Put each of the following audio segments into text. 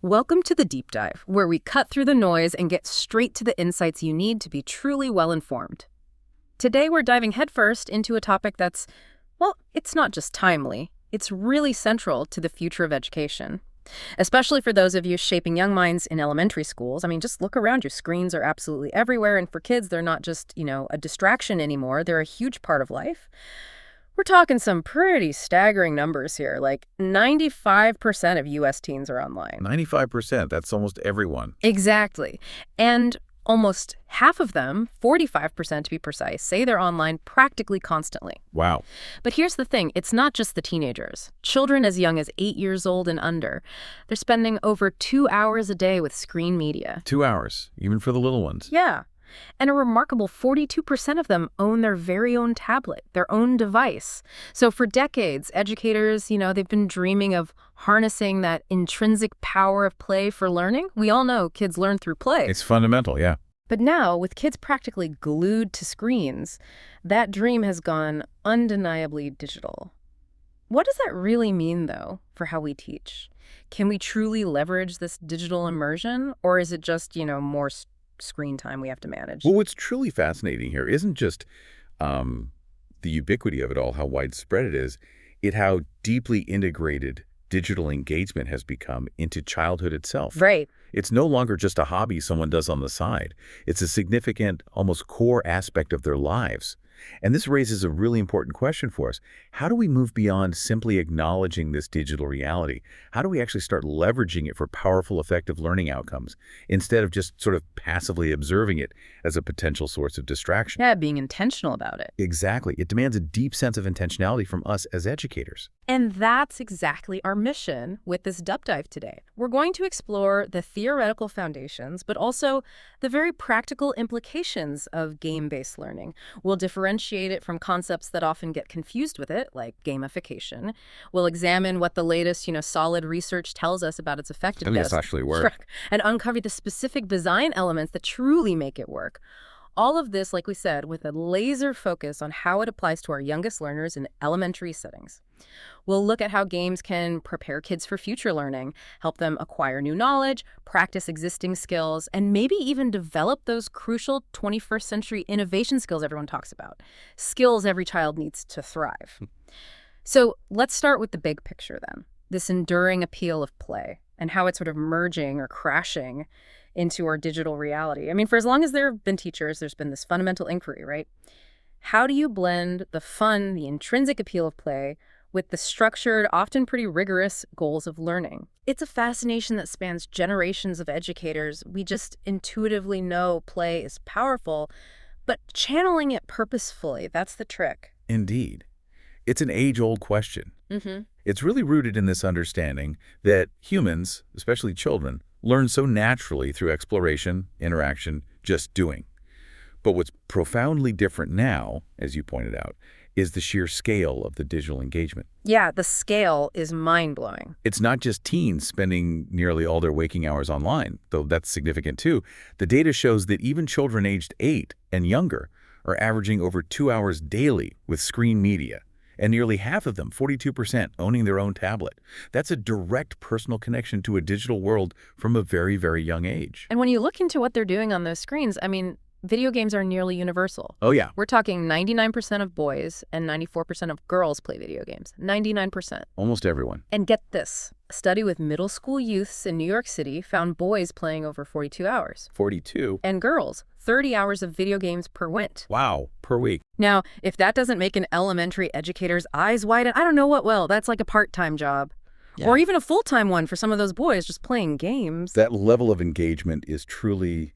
Welcome to the Deep Dive, where we cut through the noise and get straight to the insights you need to be truly well-informed. Today, we're diving headfirst into a topic that's, well, it's not just timely, it's really central to the future of education. Especially for those of you shaping young minds in elementary schools. I mean, just look around you. Screens are absolutely everywhere, and for kids, they're not just, a distraction anymore. They're a huge part of life. We're talking some pretty staggering numbers here, like 95% of U.S. teens are online. 95%, that's almost everyone. Exactly. And almost half of them, 45% to be precise, say they're online practically constantly. Wow. But here's the thing, it's not just the teenagers. Children as young as 8 years old and under, they're spending over 2 hours a day with screen media. 2 hours, even for the little ones. Yeah. And a remarkable 42% of them own their very own tablet, their own device. So for decades, educators, they've been dreaming of harnessing that intrinsic power of play for learning. We all know kids learn through play. It's fundamental, yeah. But now, with kids practically glued to screens, that dream has gone undeniably digital. What does that really mean, though, for how we teach? Can we truly leverage this digital immersion, or is it just, more screen time we have to manage? Well, what's truly fascinating here isn't just the ubiquity of it all, how widespread it is, how deeply integrated digital engagement has become into childhood itself. Right. It's no longer just a hobby someone does on the side. It's a significant, almost core aspect of their lives. And this raises a really important question for us. How do we move beyond simply acknowledging this digital reality? How do we actually start leveraging it for powerful, effective learning outcomes instead of just sort of passively observing it as a potential source of distraction? Yeah, being intentional about it. Exactly. It demands a deep sense of intentionality from us as educators. And that's exactly our mission with this Deep Dive today. We're going to explore the theoretical foundations, but also the very practical implications of game-based learning. We'll differentiate it from concepts that often get confused with it, like gamification. We'll examine what the latest, solid research tells us about its effectiveness. I think it's actually work. And uncover the specific design elements that truly make it work. All of this, like we said, with a laser focus on how it applies to our youngest learners in elementary settings. We'll look at how games can prepare kids for future learning, help them acquire new knowledge, practice existing skills, and maybe even develop those crucial 21st century innovation skills everyone talks about. Skills every child needs to thrive. So let's start with the big picture then, this enduring appeal of play and how it's sort of merging or crashing into our digital reality. I mean, for as long as there have been teachers, there's been this fundamental inquiry, right? How do you blend the fun, the intrinsic appeal of play with the structured, often pretty rigorous goals of learning? It's a fascination that spans generations of educators. We just intuitively know play is powerful, but channeling it purposefully, that's the trick. Indeed. It's an age-old question. It's really rooted in this understanding that humans, especially children, learn so naturally through exploration, interaction, just doing. But what's profoundly different now, as you pointed out, is the sheer scale of the digital engagement. Yeah, the scale is mind-blowing. It's not just teens spending nearly all their waking hours online, though that's significant too. The data shows that even children aged 8 and younger are averaging over 2 hours daily with screen media, and nearly half of them, 42%, owning their own tablet. That's a direct personal connection to a digital world from a very, very young age. And when you look into what they're doing on those screens, I mean, video games are nearly universal. Oh, yeah. We're talking 99% of boys and 94% of girls play video games. 99%. Almost everyone. And get this. A study with middle school youths in New York City found boys playing over 42 hours. 42? And girls, 30 hours of video games per week. Wow, per week. Now, if that doesn't make an elementary educator's eyes widen, I don't know what will. That's like a part-time job. Yeah. Or even a full-time one for some of those boys just playing games. That level of engagement is truly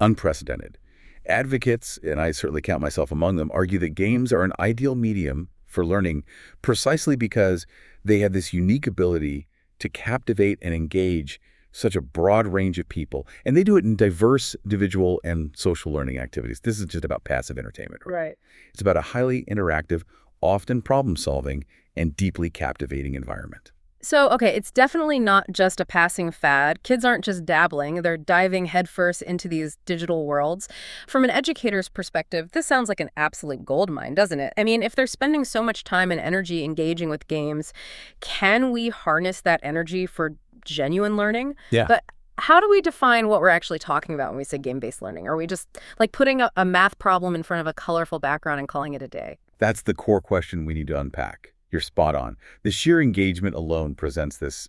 unprecedented. Advocates, and I certainly count myself among them, argue that games are an ideal medium for learning precisely because they have this unique ability to captivate and engage such a broad range of people. And they do it in diverse individual and social learning activities. This is just about passive entertainment. Right. It's about a highly interactive, often problem-solving, and deeply captivating environment. So, okay, it's definitely not just a passing fad. Kids aren't just dabbling, they're diving headfirst into these digital worlds. From an educator's perspective, this sounds like an absolute goldmine, doesn't it? I mean, if they're spending so much time and energy engaging with games, can we harness that energy for genuine learning? Yeah. But how do we define what we're actually talking about when we say game-based learning? Are we just like putting a math problem in front of a colorful background and calling it a day? That's the core question we need to unpack. You're spot on. The sheer engagement alone presents this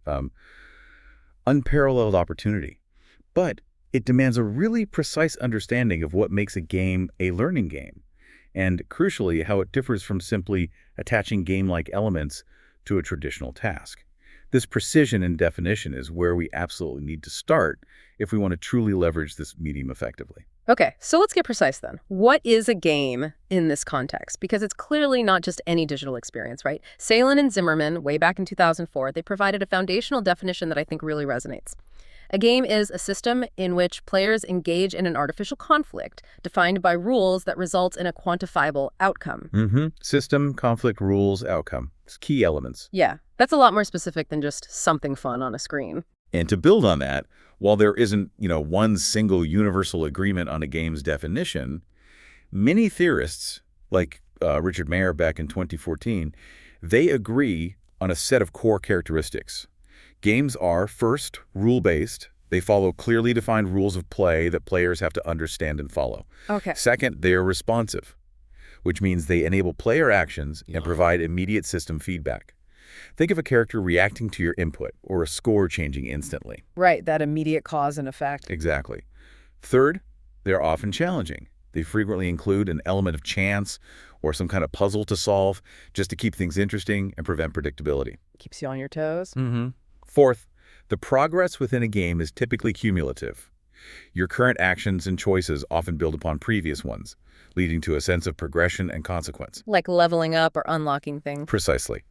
unparalleled opportunity. But it demands a really precise understanding of what makes a game a learning game, and crucially, how it differs from simply attaching game-like elements to a traditional task. This precision and definition is where we absolutely need to start if we want to truly leverage this medium effectively. Okay, so let's get precise then. What is a game in this context? Because it's clearly not just any digital experience, right? Salen and Zimmerman, way back in 2004, they provided a foundational definition that I think really resonates. A game is a system in which players engage in an artificial conflict defined by rules that result in a quantifiable outcome. System, conflict, rules, outcome. It's key elements. Yeah, that's a lot more specific than just something fun on a screen. And to build on that, while there isn't, one single universal agreement on a game's definition, many theorists, like Richard Mayer back in 2014, they agree on a set of core characteristics. Games are, first, rule-based. They follow clearly defined rules of play that players have to understand and follow. Okay. Second, they are responsive, which means they enable player actions and provide immediate system feedback. Think of a character reacting to your input or a score changing instantly. Right, that immediate cause and effect. Exactly. Third, they're often challenging. They frequently include an element of chance or some kind of puzzle to solve just to keep things interesting and prevent predictability. Keeps you on your toes. Fourth, the progress within a game is typically cumulative. Your current actions and choices often build upon previous ones, leading to a sense of progression and consequence. Like leveling up or unlocking things. Precisely.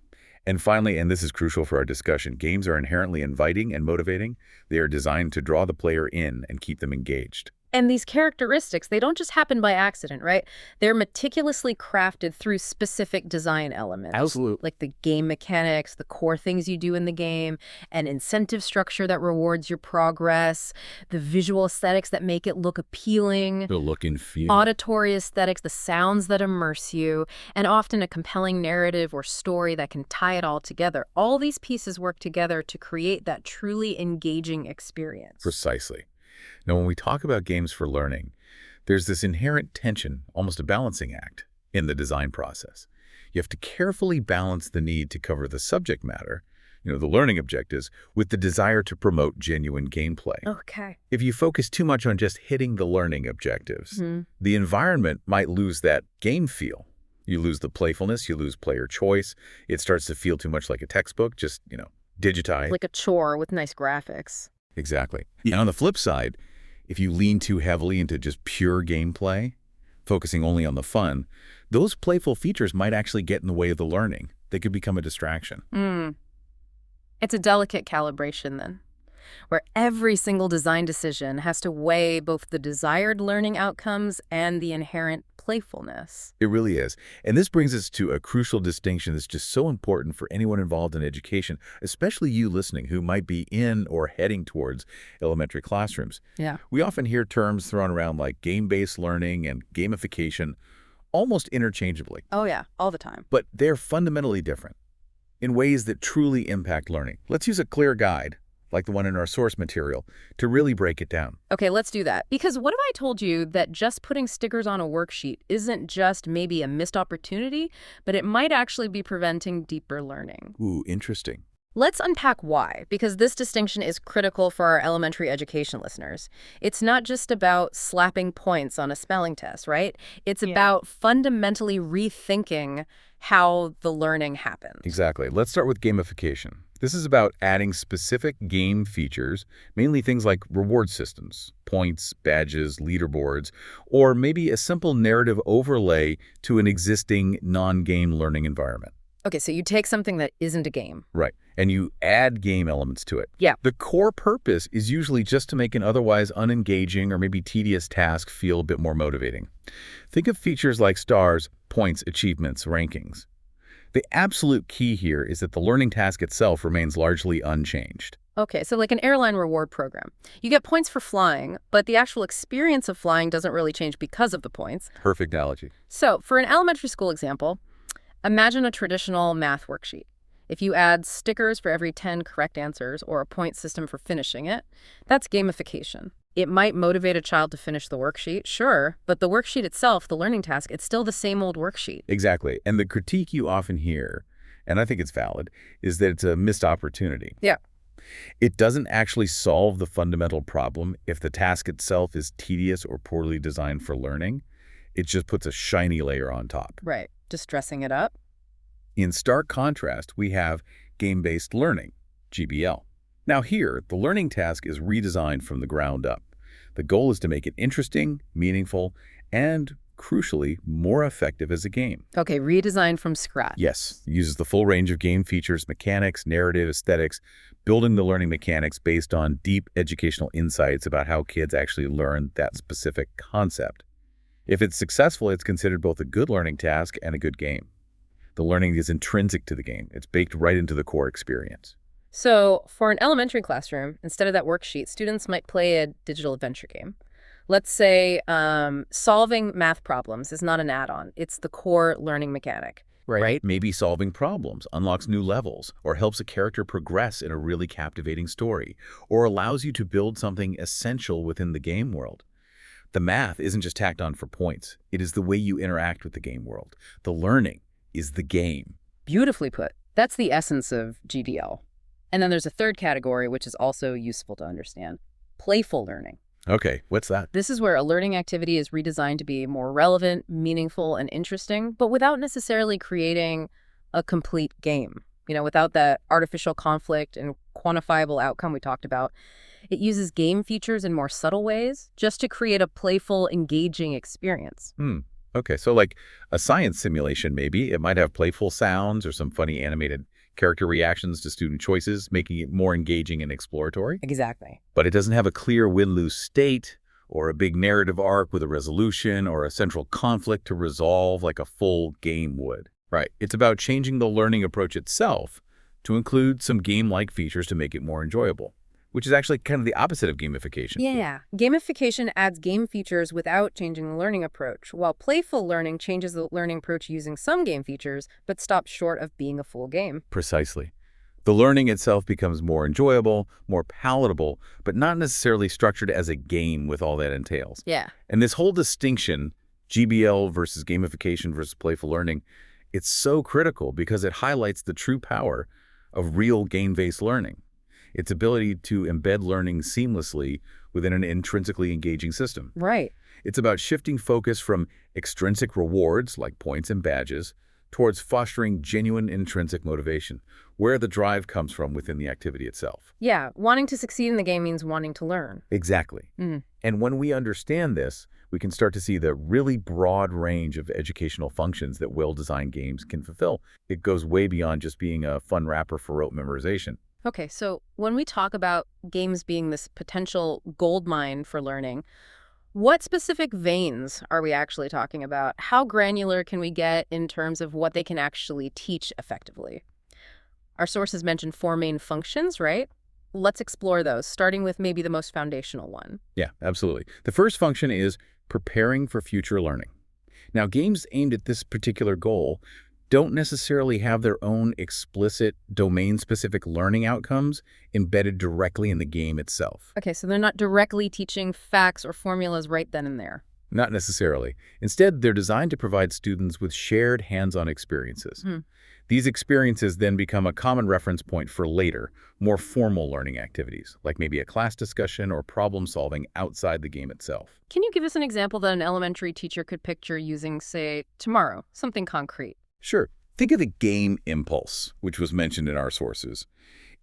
And finally, and this is crucial for our discussion, games are inherently inviting and motivating. They are designed to draw the player in and keep them engaged. And these characteristics, they don't just happen by accident, right? They're meticulously crafted through specific design elements. Absolutely. Like the game mechanics, the core things you do in the game, an incentive structure that rewards your progress, the visual aesthetics that make it look appealing, The look and feel. auditory aesthetics, the sounds that immerse you, and often a compelling narrative or story that can tie it all together. All these pieces work together to create that truly engaging experience. Precisely. Now, when we talk about games for learning, there's this inherent tension, almost a balancing act, in the design process. You have to carefully balance the need to cover the subject matter, the learning objectives, with the desire to promote genuine gameplay. Okay. If you focus too much on just hitting the learning objectives, the environment might lose that game feel. You lose the playfulness, you lose player choice. It starts to feel too much like a textbook, just, digitized. Like a chore with nice graphics. Exactly. And on the flip side, if you lean too heavily into just pure gameplay, focusing only on the fun, those playful features might actually get in the way of the learning. They could become a distraction. It's a delicate calibration then, where every single design decision has to weigh both the desired learning outcomes and the inherent playfulness. It really is. And this brings us to a crucial distinction that's just so important for anyone involved in education, especially you listening who might be in or heading towards elementary classrooms. Yeah. We often hear terms thrown around like game-based learning and gamification almost interchangeably, Oh, yeah, all the time. but they're fundamentally different in ways that truly impact learning. Let's use a clear guide, like the one in our source material, to really break it down. Okay, let's do that. Because what if I told you that just putting stickers on a worksheet isn't just maybe a missed opportunity, but it might actually be preventing deeper learning? Ooh, interesting. Let's unpack why, because this distinction is critical for our elementary education listeners. It's not just about slapping points on a spelling test, right? It's about fundamentally rethinking how the learning happens. Exactly. Let's start with gamification. This is about adding specific game features, mainly things like reward systems, points, badges, leaderboards, or maybe a simple narrative overlay to an existing non-game learning environment. Okay, so you take something that isn't a game. Right. And you add game elements to it. Yeah. The core purpose is usually just to make an otherwise unengaging or maybe tedious task feel a bit more motivating. Think of features like stars, points, achievements, rankings. The absolute key here is that the learning task itself remains largely unchanged. Okay, so like an airline reward program. You get points for flying, but the actual experience of flying doesn't really change because of the points. Perfect analogy. So for an elementary school example, imagine a traditional math worksheet. If you add stickers for every 10 correct answers or a point system for finishing it, that's gamification. It might motivate a child to finish the worksheet, sure, but the worksheet itself, the learning task, it's still the same old worksheet. Exactly. And the critique you often hear, and I think it's valid, is that it's a missed opportunity. Yeah. It doesn't actually solve the fundamental problem if the task itself is tedious or poorly designed for learning. It just puts a shiny layer on top. Right. Just dressing it up. In stark contrast, we have game-based learning, GBL. Now here, the learning task is redesigned from the ground up. The goal is to make it interesting, meaningful, and, crucially, more effective as a game. Okay, redesigned from scratch. Yes, it uses the full range of game features, mechanics, narrative, aesthetics, building the learning mechanics based on deep educational insights about how kids actually learn that specific concept. If it's successful, it's considered both a good learning task and a good game. The learning is intrinsic to the game. It's baked right into the core experience. So for an elementary classroom, instead of that worksheet, students might play a digital adventure game. Let's say solving math problems is not an add-on. It's the core learning mechanic. Right? Maybe solving problems unlocks new levels, or helps a character progress in a really captivating story, or allows you to build something essential within the game world. The math isn't just tacked on for points. It is the way you interact with the game world. The learning is the game. Beautifully put. That's the essence of GDL. And then there's a third category, which is also useful to understand. Playful learning. Okay, what's that? This is where a learning activity is redesigned to be more relevant, meaningful, and interesting, but without necessarily creating a complete game. Without that artificial conflict and quantifiable outcome we talked about. It uses game features in more subtle ways just to create a playful, engaging experience. Okay, so like a science simulation maybe. It might have playful sounds or some funny animated character reactions to student choices, making it more engaging and exploratory. Exactly. But it doesn't have a clear win-lose state or a big narrative arc with a resolution or a central conflict to resolve like a full game would. Right. It's about changing the learning approach itself to include some game-like features to make it more enjoyable, which is actually kind of the opposite of gamification. Yeah. Gamification adds game features without changing the learning approach, while playful learning changes the learning approach using some game features, but stops short of being a full game. Precisely. The learning itself becomes more enjoyable, more palatable, but not necessarily structured as a game with all that entails. Yeah. And this whole distinction, GBL versus gamification versus playful learning, it's so critical because it highlights the true power of real game-based learning. Its ability to embed learning seamlessly within an intrinsically engaging system. Right. It's about shifting focus from extrinsic rewards, like points and badges, towards fostering genuine intrinsic motivation, where the drive comes from within the activity itself. Yeah. Wanting to succeed in the game means wanting to learn. Exactly. And when we understand this, we can start to see the really broad range of educational functions that well-designed games can fulfill. It goes way beyond just being a fun wrapper for rote memorization. Okay, so when we talk about games being this potential goldmine for learning, what specific veins are we actually talking about? How granular can we get in terms of what they can actually teach effectively? Our sources mentioned 4 main functions, right? Let's explore those, starting with maybe the most foundational one. Yeah, absolutely. The first function is preparing for future learning. Now, games aimed at this particular goal don't necessarily have their own explicit domain-specific learning outcomes embedded directly in the game itself. Okay, so they're not directly teaching facts or formulas right then and there. Not necessarily. Instead, they're designed to provide students with shared hands-on experiences. These experiences then become a common reference point for later, more formal learning activities, like maybe a class discussion or problem-solving outside the game itself. Can you give us an example that an elementary teacher could picture using, say, tomorrow, something concrete? Sure. Think of the game Impulse, which was mentioned in our sources.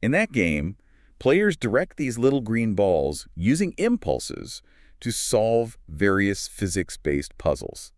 In that game, players direct these little green balls using impulses to solve various physics-based puzzles.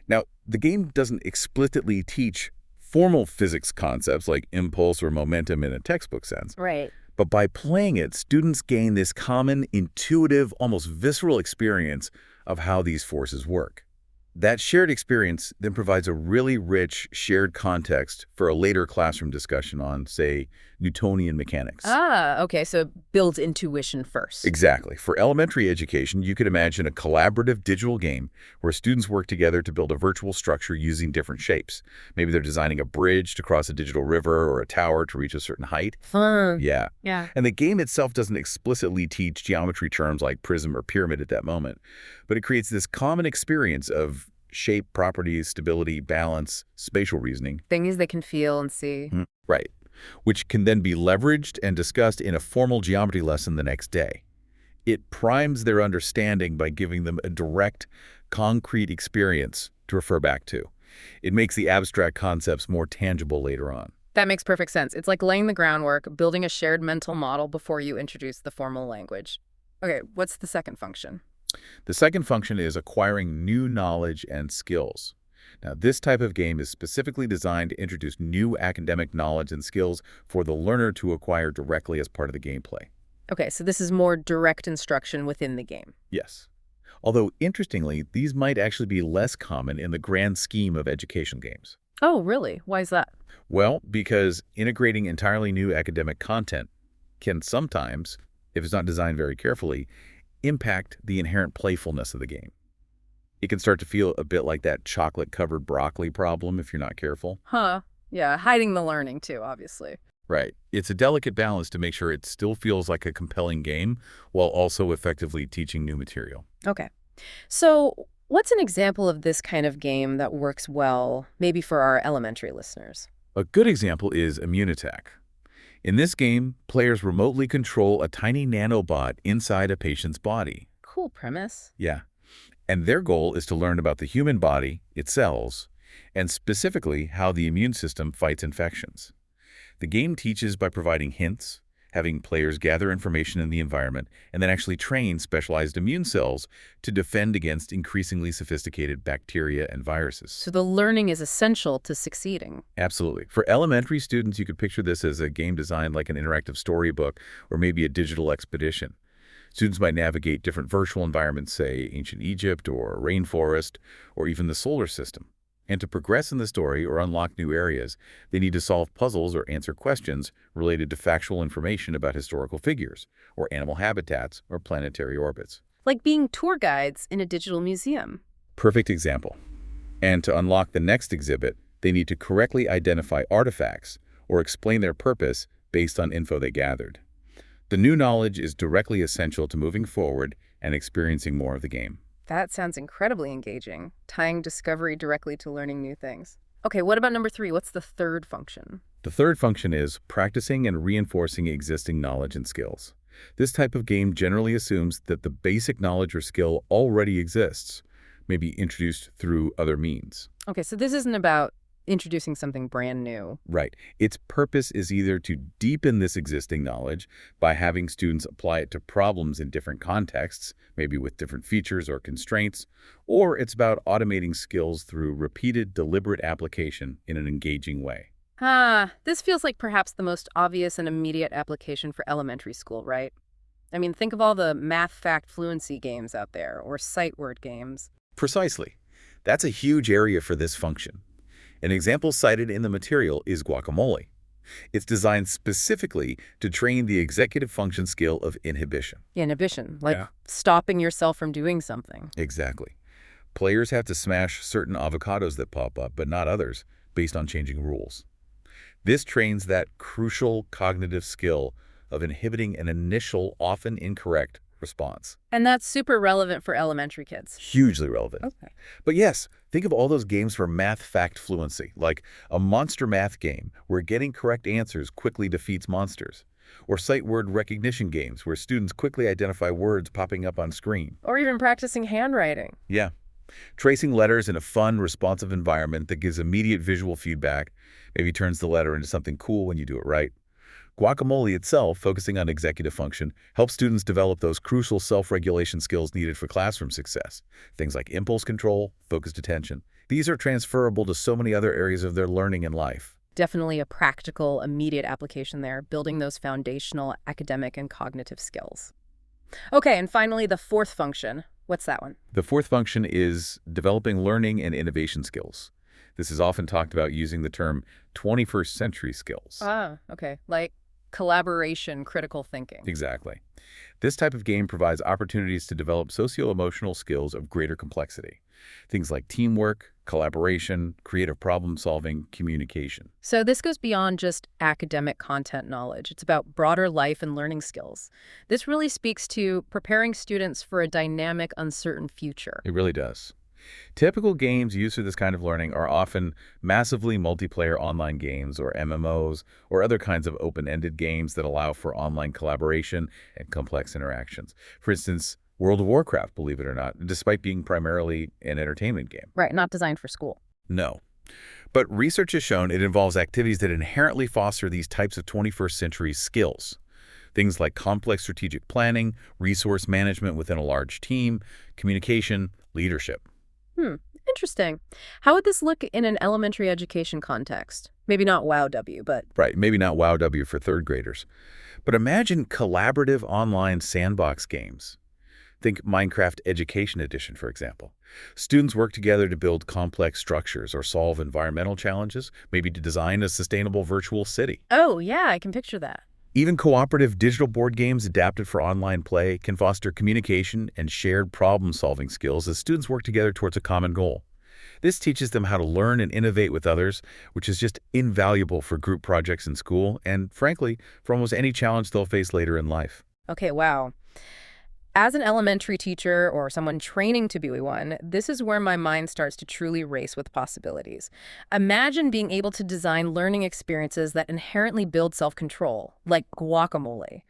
Now, the game doesn't explicitly teach formal physics concepts like impulse or momentum in a textbook sense. Right. But by playing it, students gain this common, intuitive, almost visceral experience of how these forces work. That shared experience then provides a really rich shared context for a later classroom discussion on, say, Newtonian mechanics. Ah, okay, so it builds intuition first. Exactly. For elementary education, you could imagine a collaborative digital game where students work together to build a virtual structure using different shapes. Maybe they're designing a bridge to cross a digital river or a tower to reach a certain height. Fun. Yeah. Yeah. And the game itself doesn't explicitly teach geometry terms like prism or pyramid at that moment, but it creates this common experience of shape, properties, stability, balance, spatial reasoning. Things they can feel and see. Right. Which can then be leveraged and discussed in a formal geometry lesson the next day. It primes their understanding by giving them a direct, concrete experience to refer back to. It makes the abstract concepts more tangible later on. That makes perfect sense. It's like laying the groundwork, building a shared mental model before you introduce the formal language. Okay, what's the second function? The second function is acquiring new knowledge and skills. Now, this type of game is specifically designed to introduce new academic knowledge and skills for the learner to acquire directly as part of the gameplay. Okay, so this is more direct instruction within the game. Yes. Although, interestingly, these might actually be less common in the grand scheme of education games. Oh, really? Why is that? Well, because integrating entirely new academic content can sometimes, if it's not designed very carefully, impact the inherent playfulness of the game. It can start to feel a bit like that chocolate-covered broccoli problem if you're not careful. Huh. Yeah, hiding the learning too, obviously. Right. It's a delicate balance to make sure it still feels like a compelling game while also effectively teaching new material. Okay. So what's an example of this kind of game that works well, maybe for our elementary listeners? A good example is Immunotech. In this game, players remotely control a tiny nanobot inside a patient's body. Cool premise. Yeah. And their goal is to learn about the human body, its cells, and specifically how the immune system fights infections. The game teaches by providing hints, having players gather information in the environment, and then actually train specialized immune cells to defend against increasingly sophisticated bacteria and viruses. So the learning is essential to succeeding. Absolutely. For elementary students, you could picture this as a game designed like an interactive storybook or maybe a digital expedition. Students might navigate different virtual environments, say ancient Egypt or a rainforest or even the solar system. And to progress in the story or unlock new areas, they need to solve puzzles or answer questions related to factual information about historical figures or animal habitats or planetary orbits. Like being tour guides in a digital museum. Perfect example. And to unlock the next exhibit, they need to correctly identify artifacts or explain their purpose based on info they gathered. The new knowledge is directly essential to moving forward and experiencing more of the game. That sounds incredibly engaging, tying discovery directly to learning new things. Okay, what about number 3? What's the third function? The third function is practicing and reinforcing existing knowledge and skills. This type of game generally assumes that the basic knowledge or skill already exists, maybe introduced through other means. Okay, so this isn't about introducing something brand new. Right. Its purpose is either to deepen this existing knowledge by having students apply it to problems in different contexts, maybe with different features or constraints, or it's about automating skills through repeated, deliberate application in an engaging way. This feels like perhaps the most obvious and immediate application for elementary school, right? I mean, think of all the math fact fluency games out there, or sight word games. Precisely. That's a huge area for this function. An example cited in the material is guacamole. It's designed specifically to train the executive function skill of inhibition. Inhibition, like stopping yourself from doing something. Exactly. Players have to smash certain avocados that pop up, but not others, based on changing rules. This trains that crucial cognitive skill of inhibiting an initial, often incorrect, response. And that's super relevant for elementary kids. Hugely relevant. Okay. But yes, think of all those games for math fact fluency, like a monster math game where getting correct answers quickly defeats monsters, or sight word recognition games where students quickly identify words popping up on screen. Or even practicing handwriting. Yeah. Tracing letters in a fun, responsive environment that gives immediate visual feedback, maybe turns the letter into something cool when you do it right. Guacamole itself, focusing on executive function, helps students develop those crucial self-regulation skills needed for classroom success. Things like impulse control, focused attention. These are transferable to so many other areas of their learning and life. Definitely a practical, immediate application there, building those foundational academic and cognitive skills. Okay, and finally, the fourth function. What's that one? The fourth function is developing learning and innovation skills. This is often talked about using the term 21st century skills. Ah, okay. Like collaboration, critical thinking. Exactly. This type of game provides opportunities to develop socio-emotional skills of greater complexity. Things like teamwork, collaboration, creative problem-solving, communication. So this goes beyond just academic content knowledge. It's about broader life and learning skills. This really speaks to preparing students for a dynamic, uncertain future. It really does. Typical games used for this kind of learning are often massively multiplayer online games or MMOs or other kinds of open-ended games that allow for online collaboration and complex interactions. For instance, World of Warcraft, believe it or not, despite being primarily an entertainment game. Right, not designed for school. No. But research has shown it involves activities that inherently foster these types of 21st century skills. Things like complex strategic planning, resource management within a large team, communication, leadership. Interesting. How would this look in an elementary education context? Maybe not WowW, but... Right, maybe not WowW for third graders. But imagine collaborative online sandbox games. Think Minecraft Education Edition, for example. Students work together to build complex structures or solve environmental challenges, maybe to design a sustainable virtual city. Oh, yeah, I can picture that. Even cooperative digital board games adapted for online play can foster communication and shared problem-solving skills as students work together towards a common goal. This teaches them how to learn and innovate with others, which is just invaluable for group projects in school and, frankly, for almost any challenge they'll face later in life. Okay, wow. As an elementary teacher or someone training to be one, this is where my mind starts to truly race with possibilities. Imagine being able to design learning experiences that inherently build self-control, like guacamole,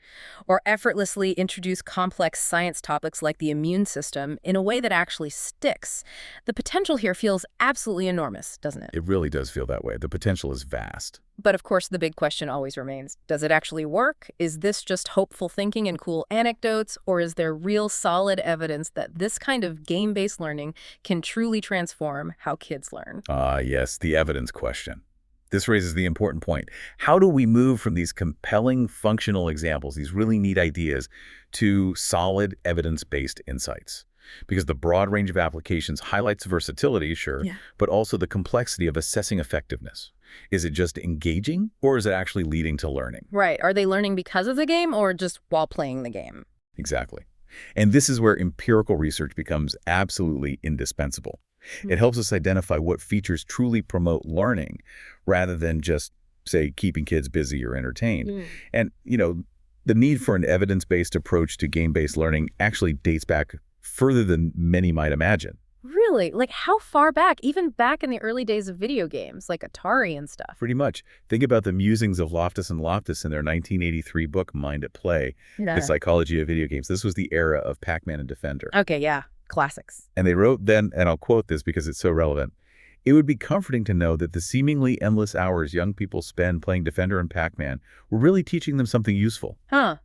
or effortlessly introduce complex science topics like the immune system in a way that actually sticks. The potential here feels absolutely enormous, doesn't it? It really does feel that way. The potential is vast. But of course, the big question always remains, does it actually work? Is this just hopeful thinking and cool anecdotes, or is there real solid evidence that this kind of game-based learning can truly transform how kids learn? Yes, the evidence question. This raises the important point. How do we move from these compelling functional examples, these really neat ideas, to solid evidence-based insights? Because the broad range of applications highlights versatility, sure, but also the complexity of assessing effectiveness. Is it just engaging, or is it actually leading to learning? Right. Are they learning because of the game or just while playing the game? Exactly. And this is where empirical research becomes absolutely indispensable. It helps us identify what features truly promote learning rather than just, say, keeping kids busy or entertained. And, the need for an evidence-based approach to game-based learning actually dates back further than many might imagine. Really? Like how far back? Even back in the early days of video games, like Atari and stuff. Pretty much. Think about the musings of Loftus and Loftus in their 1983 book, Mind at Play, The Psychology of Video Games. This was the era of Pac-Man and Defender. Okay, yeah. Classics. And they wrote then, and I'll quote this because it's so relevant, "It would be comforting to know that the seemingly endless hours young people spend playing Defender and Pac-Man were really teaching them something useful." Huh.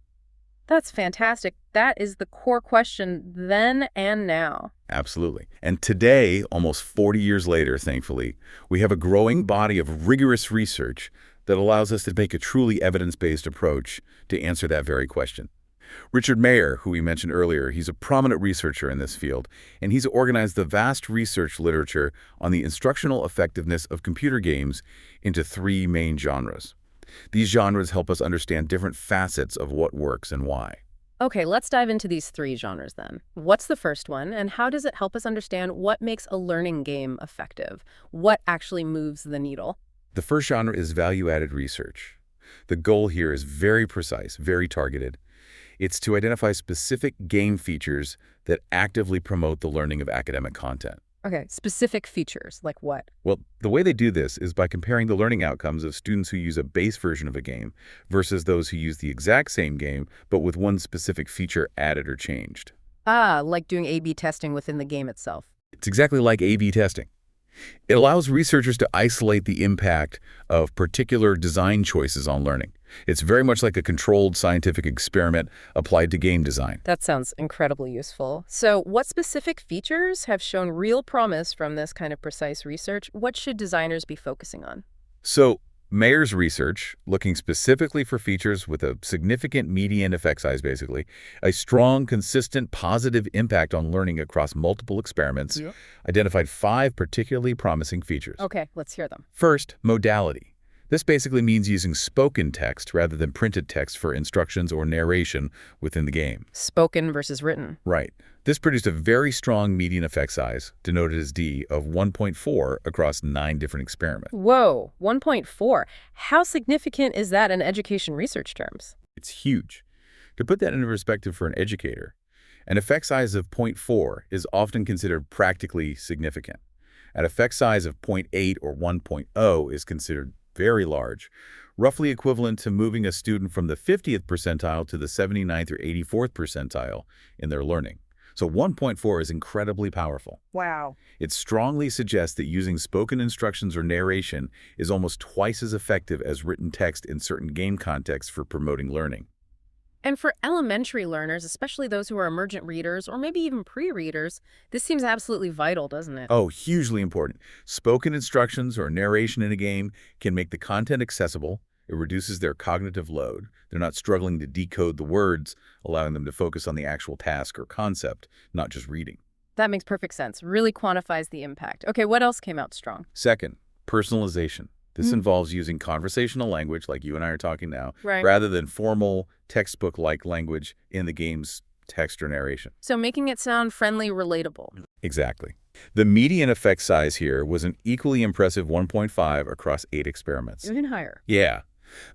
That's fantastic. That is the core question then and now. Absolutely. And today, almost 40 years later, thankfully, we have a growing body of rigorous research that allows us to make a truly evidence-based approach to answer that very question. Richard Mayer, who we mentioned earlier, he's a prominent researcher in this field, and he's organized the vast research literature on the instructional effectiveness of computer games into 3 main genres. These genres help us understand different facets of what works and why. Okay, let's dive into these 3 genres then. What's the first one, and how does it help us understand what makes a learning game effective? What actually moves the needle? The first genre is value-added research. The goal here is very precise, very targeted. It's to identify specific game features that actively promote the learning of academic content. Okay, specific features, like what? Well, the way they do this is by comparing the learning outcomes of students who use a base version of a game versus those who use the exact same game, but with one specific feature added or changed. Ah, like doing A/B testing within the game itself. It's exactly like A/B testing. It allows researchers to isolate the impact of particular design choices on learning. It's very much like a controlled scientific experiment applied to game design. That sounds incredibly useful. So what specific features have shown real promise from this kind of precise research? What should designers be focusing on? So Mayer's research, looking specifically for features with a significant median effect size, basically, a strong, consistent, positive impact on learning across multiple experiments, Yeah. identified 5 particularly promising features. Okay, let's hear them. First, modality. This basically means using spoken text rather than printed text for instructions or narration within the game. Spoken versus written. Right. This produced a very strong median effect size, denoted as D, of 1.4 across 9 different experiments. Whoa, 1.4. How significant is that in education research terms? It's huge. To put that into perspective for an educator, an effect size of 0.4 is often considered practically significant. An effect size of 0.8 or 1.0 is considered very large, roughly equivalent to moving a student from the 50th percentile to the 79th or 84th percentile in their learning. So 1.4 is incredibly powerful. Wow. It strongly suggests that using spoken instructions or narration is almost twice as effective as written text in certain game contexts for promoting learning. And for elementary learners, especially those who are emergent readers or maybe even pre-readers, this seems absolutely vital, doesn't it? Oh, hugely important. Spoken instructions or narration in a game can make the content accessible. It reduces their cognitive load. They're not struggling to decode the words, allowing them to focus on the actual task or concept, not just reading. That makes perfect sense. Really quantifies the impact. Okay, what else came out strong? Second, personalization. This involves using conversational language, like you and I are talking now, Right. rather than formal textbook-like language in the game's text or narration. So making it sound friendly, relatable. Exactly. The median effect size here was an equally impressive 1.5 across 8 experiments. Even higher. Yeah.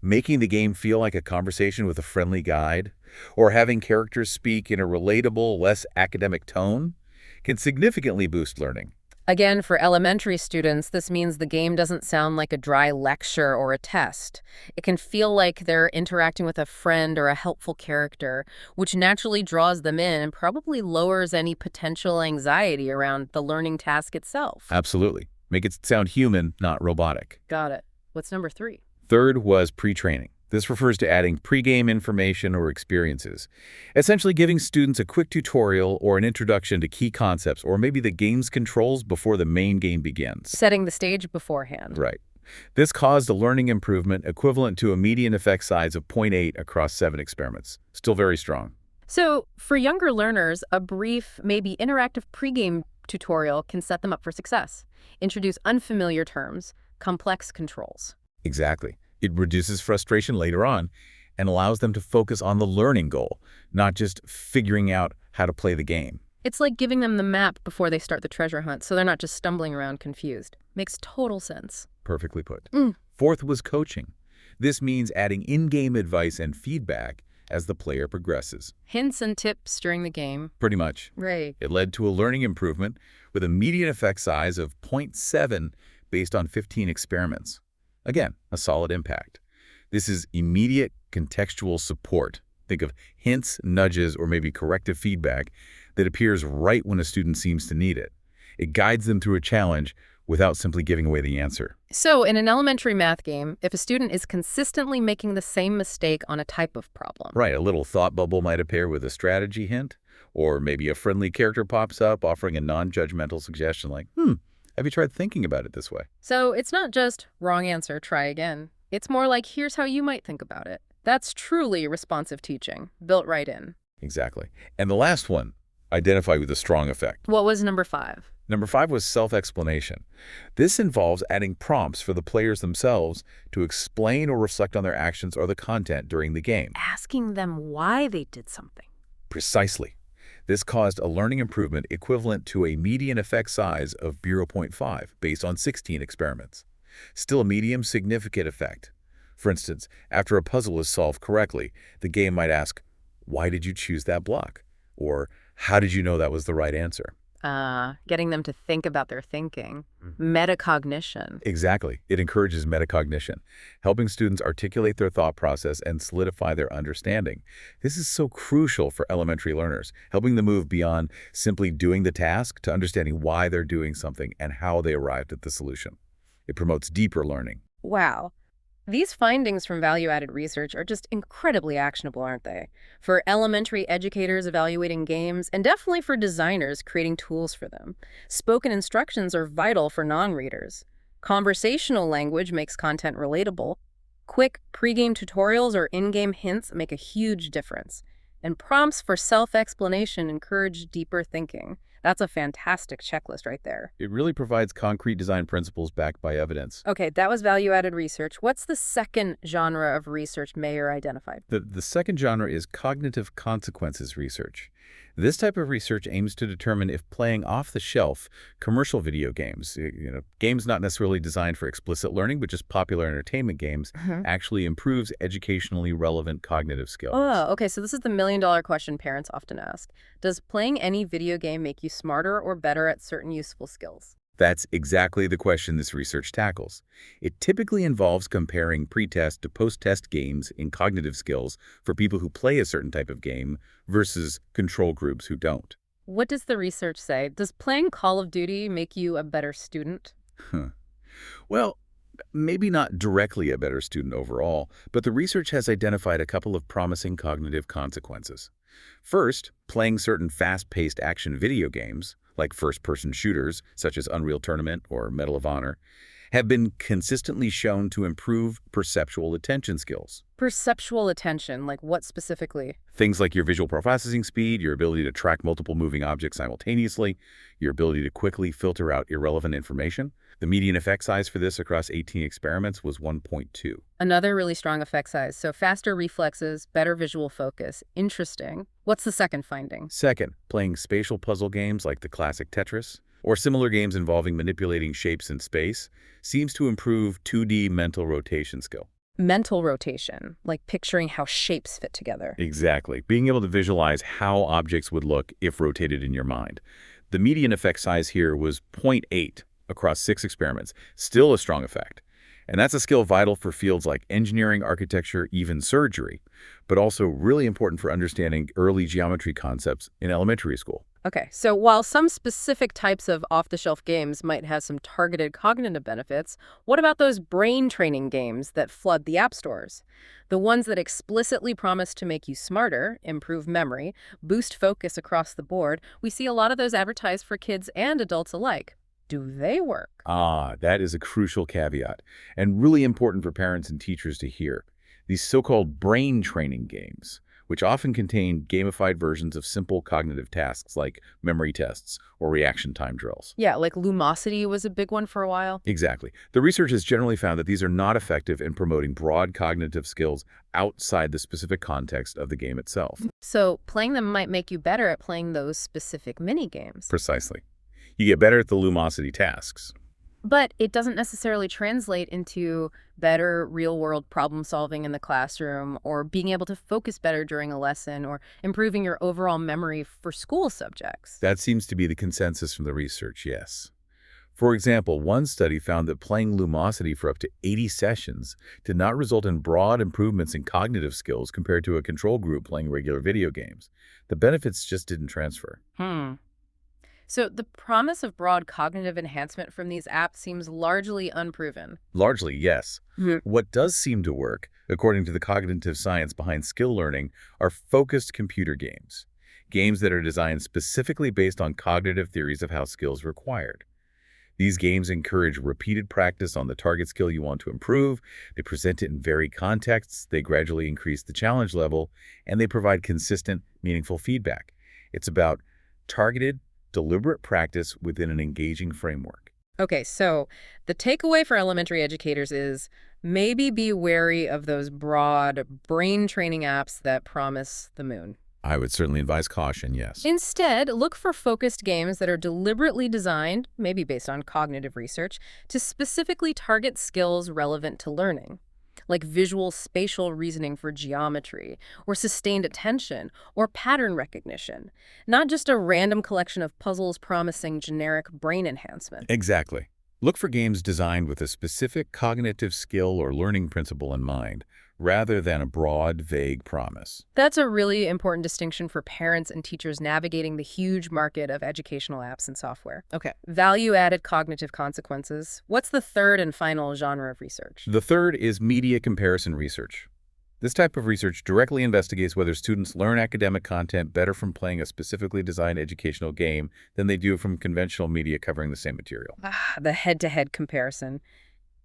Making the game feel like a conversation with a friendly guide, or having characters speak in a relatable, less academic tone, can significantly boost learning. Again, for elementary students, this means the game doesn't sound like a dry lecture or a test. It can feel like they're interacting with a friend or a helpful character, which naturally draws them in and probably lowers any potential anxiety around the learning task itself. Absolutely. Make it sound human, not robotic. Got it. What's number 3? Third was pre-training. This refers to adding pre-game information or experiences, essentially giving students a quick tutorial or an introduction to key concepts or maybe the game's controls before the main game begins. Setting the stage beforehand. Right. This caused a learning improvement equivalent to a median effect size of 0.8 across 7 experiments. Still very strong. So, for younger learners, a brief, maybe interactive pregame tutorial can set them up for success. Introduce unfamiliar terms, complex controls. Exactly. It reduces frustration later on and allows them to focus on the learning goal, not just figuring out how to play the game. It's like giving them the map before they start the treasure hunt, so they're not just stumbling around confused. Makes total sense. Perfectly put. Mm. Fourth was coaching. This means adding in-game advice and feedback as the player progresses. Hints and tips during the game. Pretty much. Right. It led to a learning improvement with a median effect size of 0.7 based on 15 experiments. Again, a solid impact. This is immediate contextual support. Think of hints, nudges, or maybe corrective feedback that appears right when a student seems to need it. It guides them through a challenge without simply giving away the answer. So, in an elementary math game, if a student is consistently making the same mistake on a type of problem. Right, a little thought bubble might appear with a strategy hint, or maybe a friendly character pops up offering a non-judgmental suggestion like, have you tried thinking about it this way? So, it's not just wrong answer, try again. It's more like, here's how you might think about it. That's truly responsive teaching, built right in. Exactly. And the last one, identify with a strong effect. What was number 5? Number 5 was self-explanation. This involves adding prompts for the players themselves to explain or reflect on their actions or the content during the game. Asking them why they did something. Precisely. This caused a learning improvement equivalent to a median effect size of 0.5 based on 16 experiments. Still a medium significant effect. For instance, after a puzzle is solved correctly, the game might ask, why did you choose that block? Or how did you know that was the right answer? Getting them to think about their thinking. Metacognition. Exactly. It encourages metacognition, helping students articulate their thought process and solidify their understanding. This is so crucial for elementary learners, helping them move beyond simply doing the task to understanding why they're doing something and how they arrived at the solution. It promotes deeper learning. Wow. These findings from value-added research are just incredibly actionable, aren't they? For elementary educators evaluating games, and definitely for designers creating tools for them. Spoken instructions are vital for non-readers. Conversational language makes content relatable. Quick pre-game tutorials or in-game hints make a huge difference. And prompts for self-explanation encourage deeper thinking. That's a fantastic checklist right there. It really provides concrete design principles backed by evidence. Okay, that was value-added research. What's the second genre of research Mayer identified? The second genre is cognitive consequences research. This type of research aims to determine if playing off-the-shelf commercial video games, games not necessarily designed for explicit learning, but just popular entertainment games, actually improves educationally relevant cognitive skills. Oh, okay, so this is the million-dollar question parents often ask. Does playing any video game make you smarter or better at certain useful skills? That's exactly the question this research tackles. It typically involves comparing pre-test to post-test games in cognitive skills for people who play a certain type of game versus control groups who don't. What does the research say? Does playing Call of Duty make you a better student? Huh. Well, maybe not directly a better student overall, but the research has identified a couple of promising cognitive consequences. First, playing certain fast-paced action video games, like first-person shooters such as Unreal Tournament or Medal of Honor, have been consistently shown to improve perceptual attention skills. Perceptual attention, like what specifically? Things like your visual processing speed, your ability to track multiple moving objects simultaneously, your ability to quickly filter out irrelevant information. The median effect size for this across 18 experiments was 1.2. Another really strong effect size, so faster reflexes, better visual focus. Interesting. What's the second finding? Second, playing spatial puzzle games like the classic Tetris, or similar games involving manipulating shapes in space, seems to improve 2D mental rotation skill. Mental rotation, like picturing how shapes fit together. Exactly. Being able to visualize how objects would look if rotated in your mind. The median effect size here was 0.8 across 6 experiments. Still a strong effect. And that's a skill vital for fields like engineering, architecture, even surgery, but also really important for understanding early geometry concepts in elementary school. Okay, so while some specific types of off-the-shelf games might have some targeted cognitive benefits, what about those brain training games that flood the app stores? The ones that explicitly promise to make you smarter, improve memory, boost focus across the board. We see a lot of those advertised for kids and adults alike. Do they work? That is a crucial caveat, and really important for parents and teachers to hear. These so-called brain training games, which often contain gamified versions of simple cognitive tasks like memory tests or reaction time drills. Yeah, like Lumosity was a big one for a while. Exactly. The research has generally found that these are not effective in promoting broad cognitive skills outside the specific context of the game itself. So playing them might make you better at playing those specific mini-games. Precisely. You get better at the Lumosity tasks. But it doesn't necessarily translate into better real-world problem-solving in the classroom or being able to focus better during a lesson or improving your overall memory for school subjects. That seems to be the consensus from the research, yes. For example, one study found that playing Lumosity for up to 80 sessions did not result in broad improvements in cognitive skills compared to a control group playing regular video games. The benefits just didn't transfer. So the promise of broad cognitive enhancement from these apps seems largely unproven. Largely, yes. What does seem to work, according to the cognitive science behind skill learning, are focused computer games. Games that are designed specifically based on cognitive theories of how skills are acquired. These games encourage repeated practice on the target skill you want to improve, they present it in varied contexts, they gradually increase the challenge level, and they provide consistent, meaningful feedback. It's about targeted, deliberate practice within an engaging framework. Okay, so the takeaway for elementary educators is maybe be wary of those broad brain training apps that promise the moon. I would certainly advise caution, yes. Instead, look for focused games that are deliberately designed, maybe based on cognitive research, to specifically target skills relevant to learning, like visual spatial reasoning for geometry, or sustained attention, or pattern recognition, not just a random collection of puzzles promising generic brain enhancement. Exactly. Look for games designed with a specific cognitive skill or learning principle in mind, rather than a broad, vague promise. That's a really important distinction for parents and teachers navigating the huge market of educational apps and software. Okay, value-added cognitive consequences. What's the third and final genre of research? The third is media comparison research. This type of research directly investigates whether students learn academic content better from playing a specifically designed educational game than they do from conventional media covering the same material. The head-to-head comparison.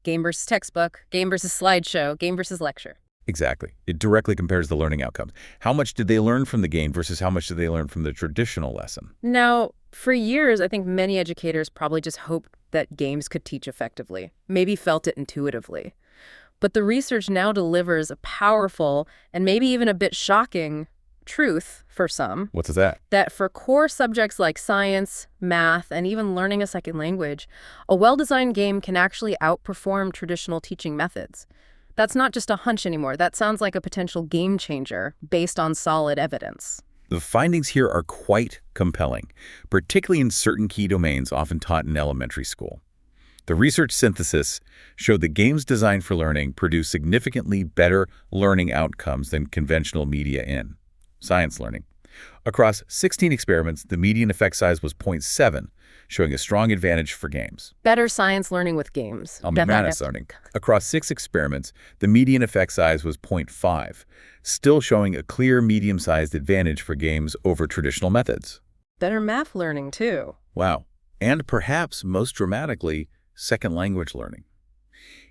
Game versus textbook, game versus slideshow, game versus lecture. Exactly. It directly compares the learning outcomes. How much did they learn from the game versus how much did they learn from the traditional lesson? Now, for years, I think many educators probably just hoped that games could teach effectively, maybe felt it intuitively. But the research now delivers a powerful and maybe even a bit shocking truth for some, What's that? that for core subjects like science, math, and even learning a second language, a well-designed game can actually outperform traditional teaching methods. That's not just a hunch anymore. That sounds like a potential game changer based on solid evidence. The findings here are quite compelling, particularly in certain key domains often taught in elementary school. The research synthesis showed that games designed for learning produce significantly better learning outcomes than conventional media in science learning. Across 16 experiments, the median effect size was 0.7, showing a strong advantage for games. Better science learning with games. Math learning. Across 6 experiments, the median effect size was 0.5, still showing a clear medium-sized advantage for games over traditional methods. Better math learning, too. Wow. And perhaps most dramatically, second language learning.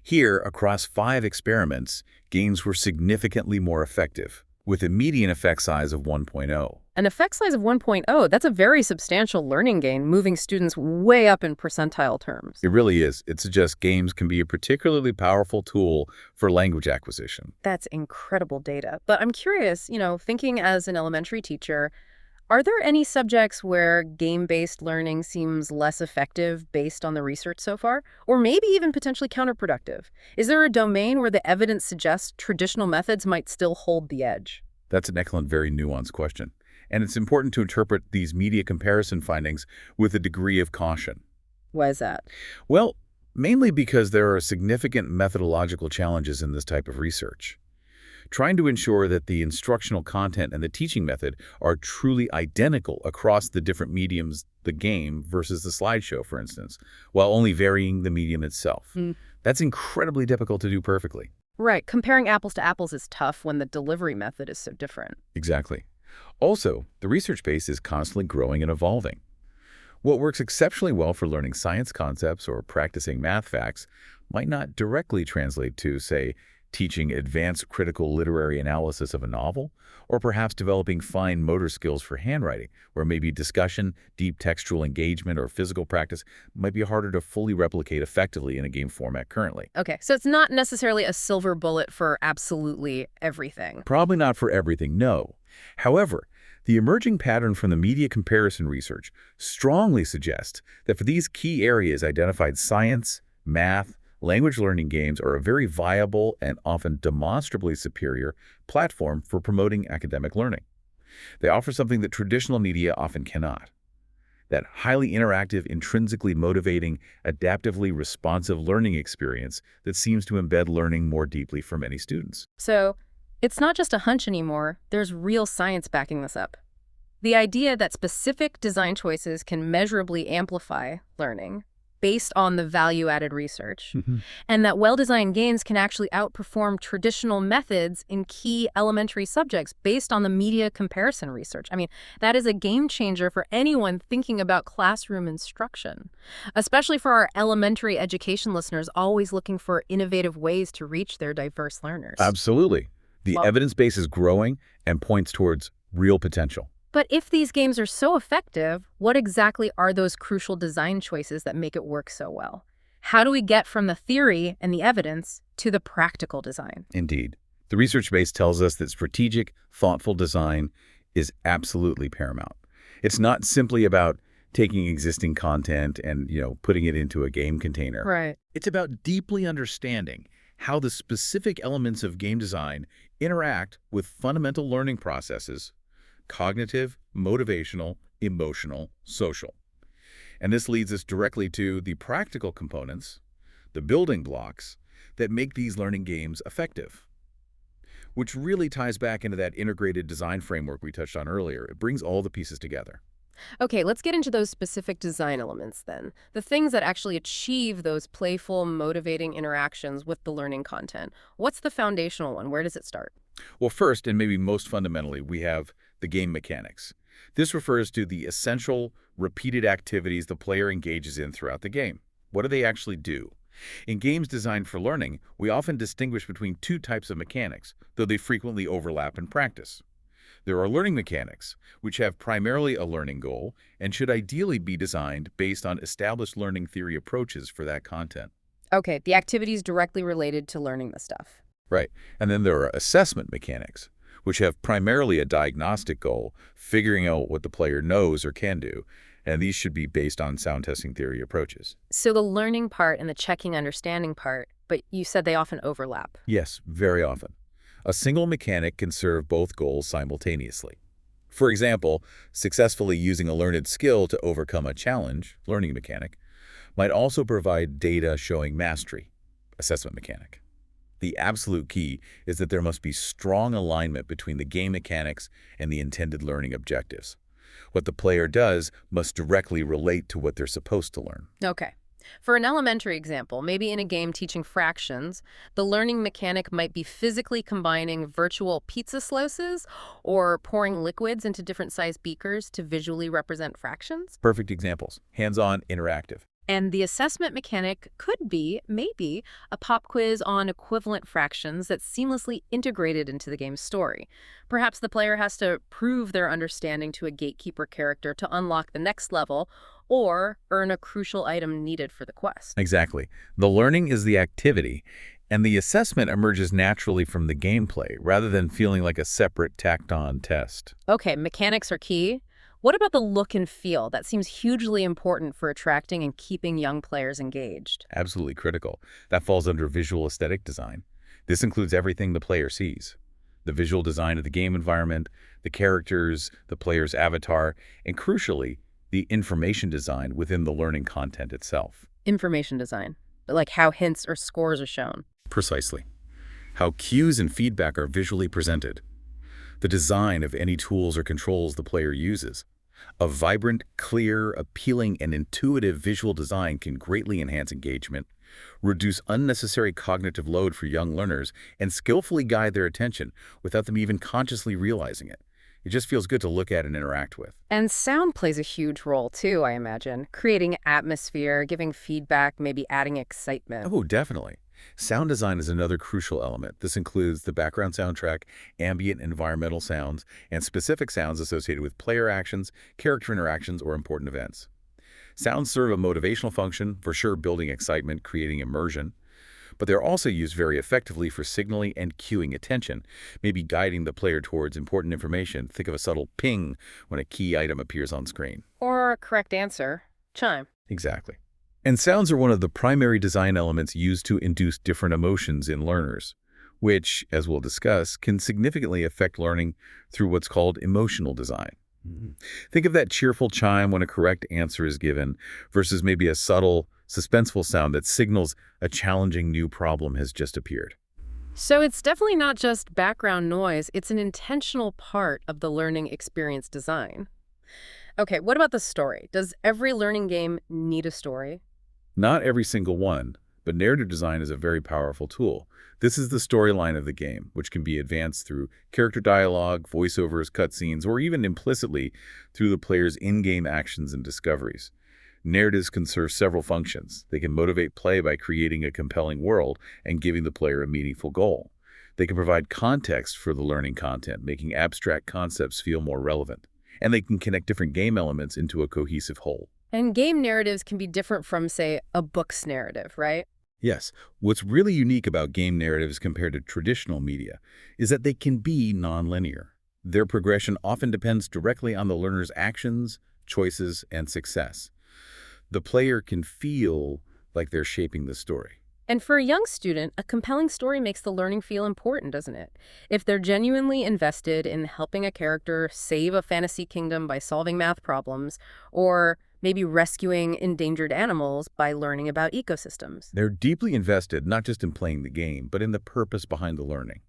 Here, across 5 experiments, games were significantly more effective, with a median effect size of 1.0. An effect size of 1.0, that's a very substantial learning gain, moving students way up in percentile terms. It really is. It suggests games can be a particularly powerful tool for language acquisition. That's incredible data. But I'm curious, thinking as an elementary teacher, are there any subjects where game-based learning seems less effective based on the research so far? Or maybe even potentially counterproductive? Is there a domain where the evidence suggests traditional methods might still hold the edge? That's an excellent, very nuanced question. And it's important to interpret these media comparison findings with a degree of caution. Why is that? Well, mainly because there are significant methodological challenges in this type of research. Trying to ensure that the instructional content and the teaching method are truly identical across the different mediums, the game versus the slideshow, for instance, while only varying the medium itself. That's incredibly difficult to do perfectly. Right. Comparing apples to apples is tough when the delivery method is so different. Exactly. Also, the research base is constantly growing and evolving. What works exceptionally well for learning science concepts or practicing math facts might not directly translate to, say, teaching advanced critical literary analysis of a novel, or perhaps developing fine motor skills for handwriting, where maybe discussion, deep textual engagement, or physical practice might be harder to fully replicate effectively in a game format currently. Okay, so it's not necessarily a silver bullet for absolutely everything. Probably not for everything, no. However, the emerging pattern from the media comparison research strongly suggests that for these key areas identified, science, math, language learning games are a very viable and often demonstrably superior platform for promoting academic learning. They offer something that traditional media often cannot. That highly interactive, intrinsically motivating, adaptively responsive learning experience that seems to embed learning more deeply for many students. So it's not just a hunch anymore. There's real science backing this up. The idea that specific design choices can measurably amplify learning based on the value-added research, and that well-designed games can actually outperform traditional methods in key elementary subjects based on the media comparison research. I mean, that is a game changer for anyone thinking about classroom instruction, especially for our elementary education listeners always looking for innovative ways to reach their diverse learners. Absolutely. The evidence base is growing and points towards real potential. But if these games are so effective, what exactly are those crucial design choices that make it work so well? How do we get from the theory and the evidence to the practical design? Indeed. The research base tells us that strategic, thoughtful design is absolutely paramount. It's not simply about taking existing content and, putting it into a game container. Right. It's about deeply understanding how the specific elements of game design interact with fundamental learning processes: cognitive, motivational, emotional, social. And this leads us directly to the practical components, the building blocks, that make these learning games effective, which really ties back into that integrated design framework we touched on earlier. It brings all the pieces together. Okay, let's get into those specific design elements then. The things that actually achieve those playful, motivating interactions with the learning content. What's the foundational one? Where does it start? Well, first, and maybe most fundamentally, we have the game mechanics. This refers to the essential, repeated activities the player engages in throughout the game. What do they actually do? In games designed for learning, we often distinguish between two types of mechanics, though they frequently overlap in practice. There are learning mechanics, which have primarily a learning goal and should ideally be designed based on established learning theory approaches for that content. Okay, the activities directly related to learning the stuff. Right. And then there are assessment mechanics, which have primarily a diagnostic goal, figuring out what the player knows or can do, and these should be based on sound testing theory approaches. So the learning part and the checking understanding part, but you said they often overlap. Yes, very often. A single mechanic can serve both goals simultaneously. For example, successfully using a learned skill to overcome a challenge, learning mechanic, might also provide data showing mastery, assessment mechanic. The absolute key is that there must be strong alignment between the game mechanics and the intended learning objectives. What the player does must directly relate to what they're supposed to learn. Okay. For an elementary example, maybe in a game teaching fractions, the learning mechanic might be physically combining virtual pizza slices or pouring liquids into different sized beakers to visually represent fractions. Perfect examples. Hands-on, interactive. And the assessment mechanic could be, maybe, a pop quiz on equivalent fractions that's seamlessly integrated into the game's story. Perhaps the player has to prove their understanding to a gatekeeper character to unlock the next level or earn a crucial item needed for the quest. Exactly. The learning is the activity, and the assessment emerges naturally from the gameplay rather than feeling like a separate tacked-on test. Okay, mechanics are key. What about the look and feel? That seems hugely important for attracting and keeping young players engaged. Absolutely critical. That falls under visual aesthetic design. This includes everything the player sees. The visual design of the game environment, the characters, the player's avatar, and crucially, the information design within the learning content itself. Information design, like how hints or scores are shown. Precisely. How cues and feedback are visually presented. The design of any tools or controls the player uses. A vibrant, clear, appealing, and intuitive visual design can greatly enhance engagement, reduce unnecessary cognitive load for young learners, and skillfully guide their attention without them even consciously realizing it. It just feels good to look at and interact with. And sound plays a huge role too, I imagine. Creating atmosphere, giving feedback, maybe adding excitement. Oh, definitely. Sound design is another crucial element. This includes the background soundtrack, ambient environmental sounds, and specific sounds associated with player actions, character interactions, or important events. Sounds serve a motivational function, for sure building excitement, creating immersion, but they're also used very effectively for signaling and cueing attention, maybe guiding the player towards important information. Think of a subtle ping when a key item appears on screen. Or a correct answer, chime. Exactly. And sounds are one of the primary design elements used to induce different emotions in learners, which, as we'll discuss, can significantly affect learning through what's called emotional design. Think of that cheerful chime when a correct answer is given versus maybe a subtle, suspenseful sound that signals a challenging new problem has just appeared. So it's definitely not just background noise, it's an intentional part of the learning experience design. Okay, what about the story? Does every learning game need a story? Not every single one, but narrative design is a very powerful tool. This is the storyline of the game, which can be advanced through character dialogue, voiceovers, cutscenes, or even implicitly through the player's in-game actions and discoveries. Narratives can serve several functions. They can motivate play by creating a compelling world and giving the player a meaningful goal. They can provide context for the learning content, making abstract concepts feel more relevant. And they can connect different game elements into a cohesive whole. And game narratives can be different from, say, a book's narrative, right? Yes, what's really unique about game narratives compared to traditional media is that they can be nonlinear. Their progression often depends directly on the learner's actions, choices, and success. The player can feel like they're shaping the story. And for a young student, a compelling story makes the learning feel important, doesn't it? If they're genuinely invested in helping a character save a fantasy kingdom by solving math problems, or maybe rescuing endangered animals by learning about ecosystems. They're deeply invested not just in playing the game, but in the purpose behind the learning.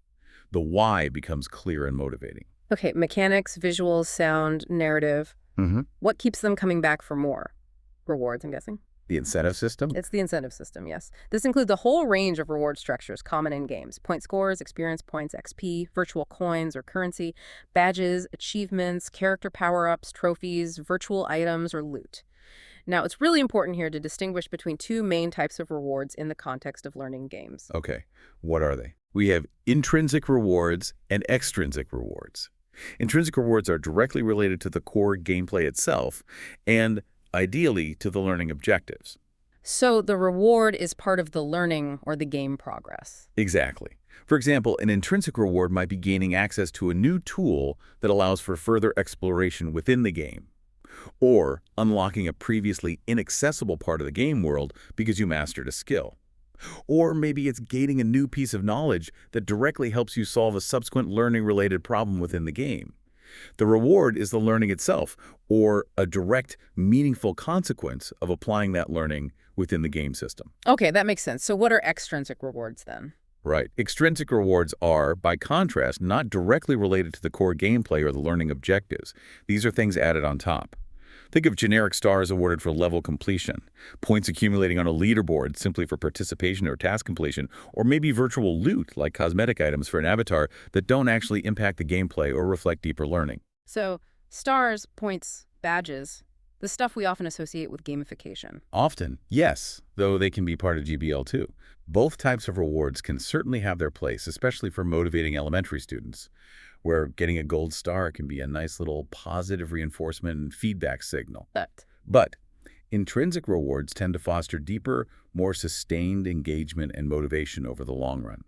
The why becomes clear and motivating. Okay, mechanics, visuals, sound, narrative. Hmm. What keeps them coming back for more? Rewards, I'm guessing. The incentive system? It's the incentive system, yes. This includes a whole range of reward structures common in games. Point scores, experience points, XP, virtual coins or currency, badges, achievements, character power-ups, trophies, virtual items, or loot. Now, it's really important here to distinguish between two main types of rewards in the context of learning games. Okay, what are they? We have intrinsic rewards and extrinsic rewards. Intrinsic rewards are directly related to the core gameplay itself and, ideally, to the learning objectives. So the reward is part of the learning or the game progress. Exactly. For example, an intrinsic reward might be gaining access to a new tool that allows for further exploration within the game, or unlocking a previously inaccessible part of the game world because you mastered a skill. Or maybe it's gaining a new piece of knowledge that directly helps you solve a subsequent learning-related problem within the game. The reward is the learning itself, or a direct, meaningful consequence of applying that learning within the game system. Okay, that makes sense. So what are extrinsic rewards then? Right. Extrinsic rewards are, by contrast, not directly related to the core gameplay or the learning objectives. These are things added on top. Think of generic stars awarded for level completion, points accumulating on a leaderboard simply for participation or task completion, or maybe virtual loot like cosmetic items for an avatar that don't actually impact the gameplay or reflect deeper learning. So stars, points, badges, the stuff we often associate with gamification. Often, yes, though they can be part of GBL too. Both types of rewards can certainly have their place, especially for motivating elementary students, where getting a gold star can be a nice little positive reinforcement and feedback signal. But intrinsic rewards tend to foster deeper, more sustained engagement and motivation over the long run.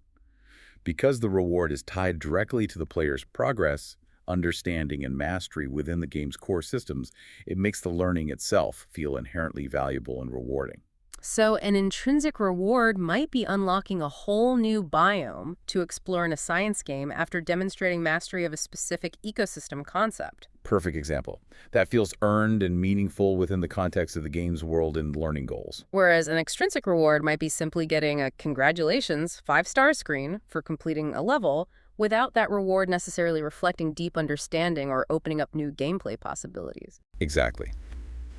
Because the reward is tied directly to the player's progress, understanding, and mastery within the game's core systems, it makes the learning itself feel inherently valuable and rewarding. So an intrinsic reward might be unlocking a whole new biome to explore in a science game after demonstrating mastery of a specific ecosystem concept. Perfect example. That feels earned and meaningful within the context of the game's world and learning goals. Whereas an extrinsic reward might be simply getting a congratulations 5-star screen for completing a level without that reward necessarily reflecting deep understanding or opening up new gameplay possibilities. Exactly.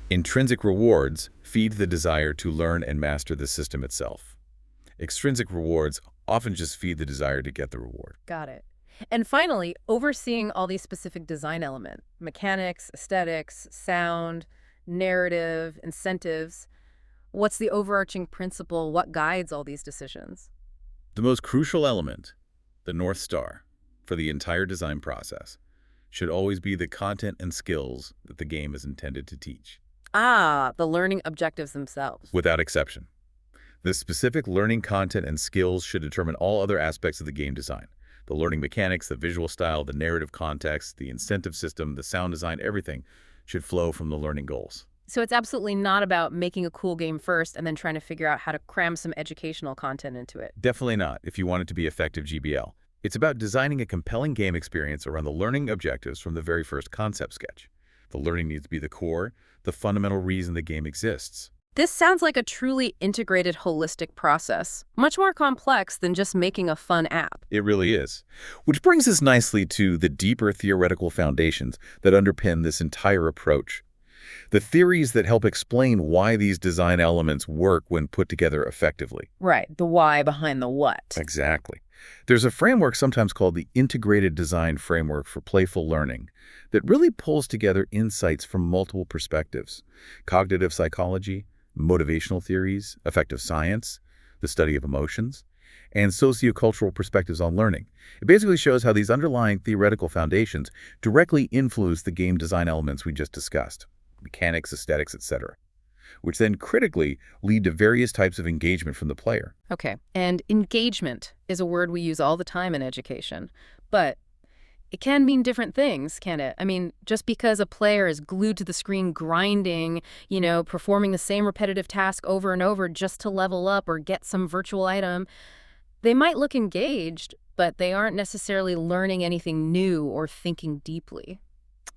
Intrinsic rewards feed the desire to learn and master the system itself. Extrinsic rewards often just feed the desire to get the reward. Got it. And finally, overseeing all these specific design elements, mechanics, aesthetics, sound, narrative, incentives, what's the overarching principle? What guides all these decisions? The most crucial element, the North Star, for the entire design process, should always be the content and skills that the game is intended to teach. Ah, the learning objectives themselves. Without exception. The specific learning content and skills should determine all other aspects of the game design. The learning mechanics, the visual style, the narrative context, the incentive system, the sound design, everything should flow from the learning goals. So it's absolutely not about making a cool game first and then trying to figure out how to cram some educational content into it. Definitely not, if you want it to be effective GBL. It's about designing a compelling game experience around the learning objectives from the very first concept sketch. The learning needs to be the core, the fundamental reason the game exists. This sounds like a truly integrated, holistic process, much more complex than just making a fun app. It really is. Which brings us nicely to the deeper theoretical foundations that underpin this entire approach. The theories that help explain why these design elements work when put together effectively. Right, the why behind the what. Exactly. There's a framework sometimes called the Integrated Design Framework for Playful Learning that really pulls together insights from multiple perspectives: cognitive psychology, motivational theories, affective science, the study of emotions, and sociocultural perspectives on learning. It basically shows how these underlying theoretical foundations directly influence the game design elements we just discussed, mechanics, aesthetics, etc., which then critically lead to various types of engagement from the player. Okay, and engagement is a word we use all the time in education, but it can mean different things, can't it? I mean, just because a player is glued to the screen grinding, performing the same repetitive task over and over just to level up or get some virtual item, they might look engaged, but they aren't necessarily learning anything new or thinking deeply.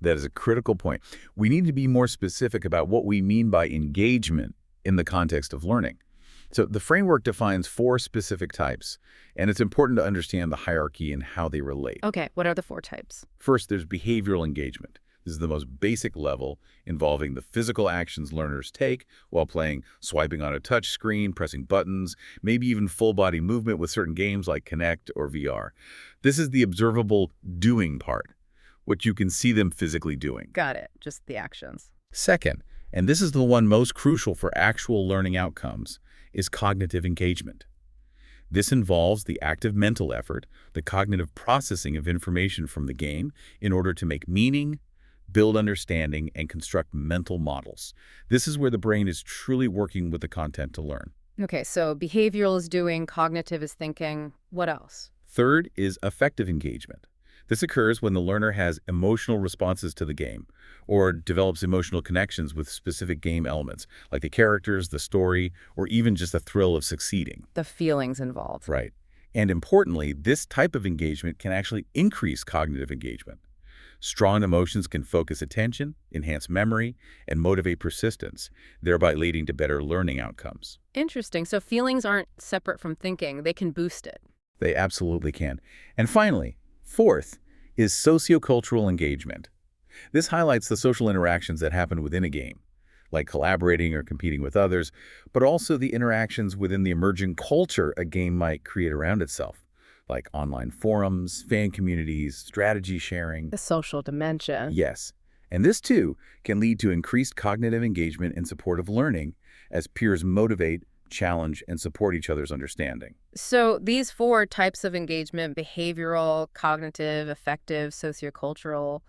That is a critical point. We need to be more specific about what we mean by engagement in the context of learning. So the framework defines 4 specific types, and it's important to understand the hierarchy and how they relate. Okay, what are the 4 types? First, there's behavioral engagement. This is the most basic level, involving the physical actions learners take while playing, swiping on a touch screen, pressing buttons, maybe even full-body movement with certain games like Kinect or VR. This is the observable doing part, what you can see them physically doing. Got it. Just the actions. Second, and this is the one most crucial for actual learning outcomes, is cognitive engagement. This involves the active mental effort, the cognitive processing of information from the game in order to make meaning, build understanding, and construct mental models. This is where the brain is truly working with the content to learn. Okay, so behavioral is doing, cognitive is thinking. What else? Third is affective engagement. This occurs when the learner has emotional responses to the game or develops emotional connections with specific game elements, like the characters, the story, or even just the thrill of succeeding. The feelings involved. Right. And importantly, this type of engagement can actually increase cognitive engagement. Strong emotions can focus attention, enhance memory, and motivate persistence, thereby leading to better learning outcomes. Interesting. So feelings aren't separate from thinking. They can boost it. They absolutely can. And finally, fourth is sociocultural engagement. This highlights the social interactions that happen within a game, like collaborating or competing with others, but also the interactions within the emerging culture a game might create around itself, like online forums, fan communities, strategy sharing. The social dimension. Yes. And this, too, can lead to increased cognitive engagement in support of learning as peers motivate, challenge, and support each other's understanding. So these four types of engagement, behavioral, cognitive, affective, sociocultural,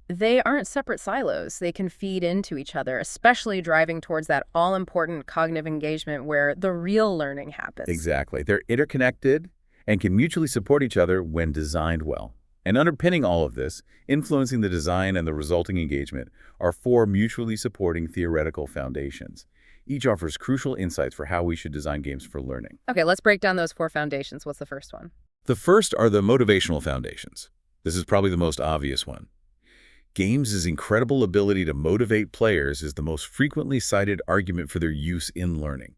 they aren't separate silos. They can feed into each other, especially driving towards that all-important cognitive engagement where the real learning happens. Exactly. They're interconnected and can mutually support each other when designed well. And underpinning all of this, influencing the design and the resulting engagement, are four mutually supporting theoretical foundations. Each offers crucial insights for how we should design games for learning. Okay, let's break down those four foundations. What's the first one? The first are the motivational foundations. This is probably the most obvious one. Games' incredible ability to motivate players is the most frequently cited argument for their use in learning.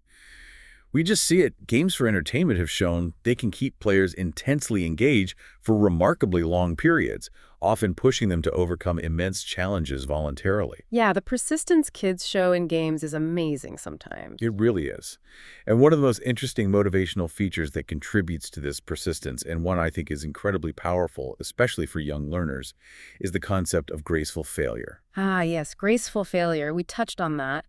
We just see it. Games for entertainment have shown they can keep players intensely engaged for remarkably long periods, often pushing them to overcome immense challenges voluntarily. Yeah, the persistence kids show in games is amazing sometimes. It really is. And one of the most interesting motivational features that contributes to this persistence, and one I think is incredibly powerful, especially for young learners, is the concept of graceful failure. Ah, yes, graceful failure. We touched on that.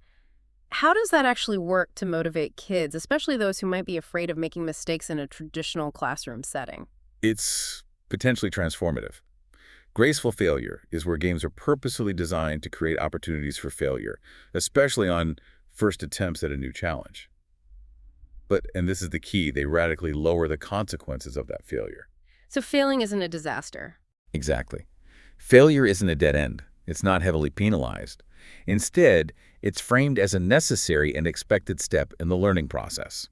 How does that actually work to motivate kids, especially those who might be afraid of making mistakes in a traditional classroom setting? It's potentially transformative. Graceful failure is where games are purposely designed to create opportunities for failure, especially on first attempts at a new challenge. But, and this is the key, they radically lower the consequences of that failure. So failing isn't a disaster. Exactly. Failure isn't a dead end. It's not heavily penalized. Instead, it's framed as a necessary and expected step in the learning process.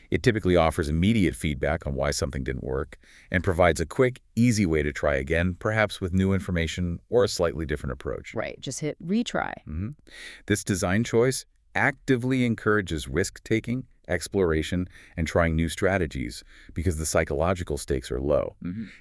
It typically offers immediate feedback on why something didn't work and provides a quick, easy way to try again, perhaps with new information or a slightly different approach. Right, just hit retry. This design choice actively encourages risk-taking, exploration, and trying new strategies because the psychological stakes are low.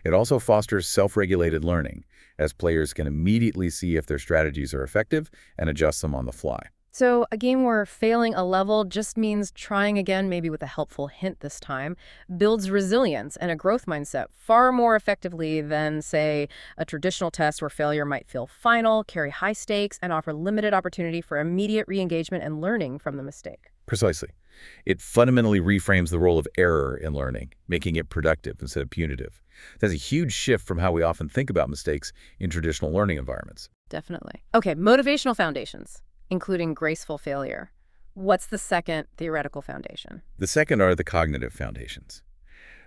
It also fosters self-regulated learning, as players can immediately see if their strategies are effective and adjust them on the fly. So a game where failing a level just means trying again, maybe with a helpful hint this time, builds resilience and a growth mindset far more effectively than, say, a traditional test where failure might feel final, carry high stakes, and offer limited opportunity for immediate re-engagement and learning from the mistake. Precisely. It fundamentally reframes the role of error in learning, making it productive instead of punitive. That's a huge shift from how we often think about mistakes in traditional learning environments. Definitely. Okay, motivational foundations, including graceful failure. What's the second theoretical foundation? The second are the cognitive foundations.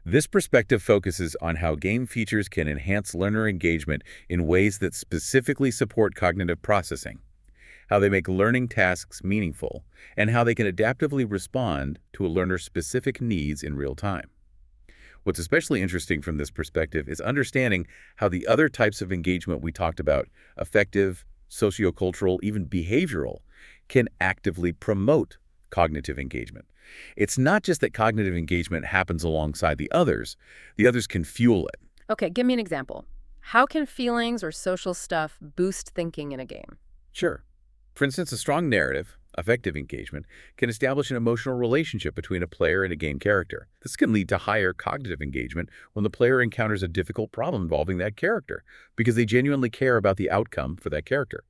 This perspective focuses on how game features can enhance learner engagement in ways that specifically support cognitive processing, how they make learning tasks meaningful, and how they can adaptively respond to a learner's specific needs in real time. What's especially interesting from this perspective is understanding how the other types of engagement we talked about, affective, sociocultural, even behavioral, can actively promote cognitive engagement. It's not just that cognitive engagement happens alongside the others can fuel it. Okay, give me an example. How can feelings or social stuff boost thinking in a game? Sure. For instance, a strong narrative, effective engagement, can establish an emotional relationship between a player and a game character. This can lead to higher cognitive engagement when the player encounters a difficult problem involving that character, because they genuinely care about the outcome for that character.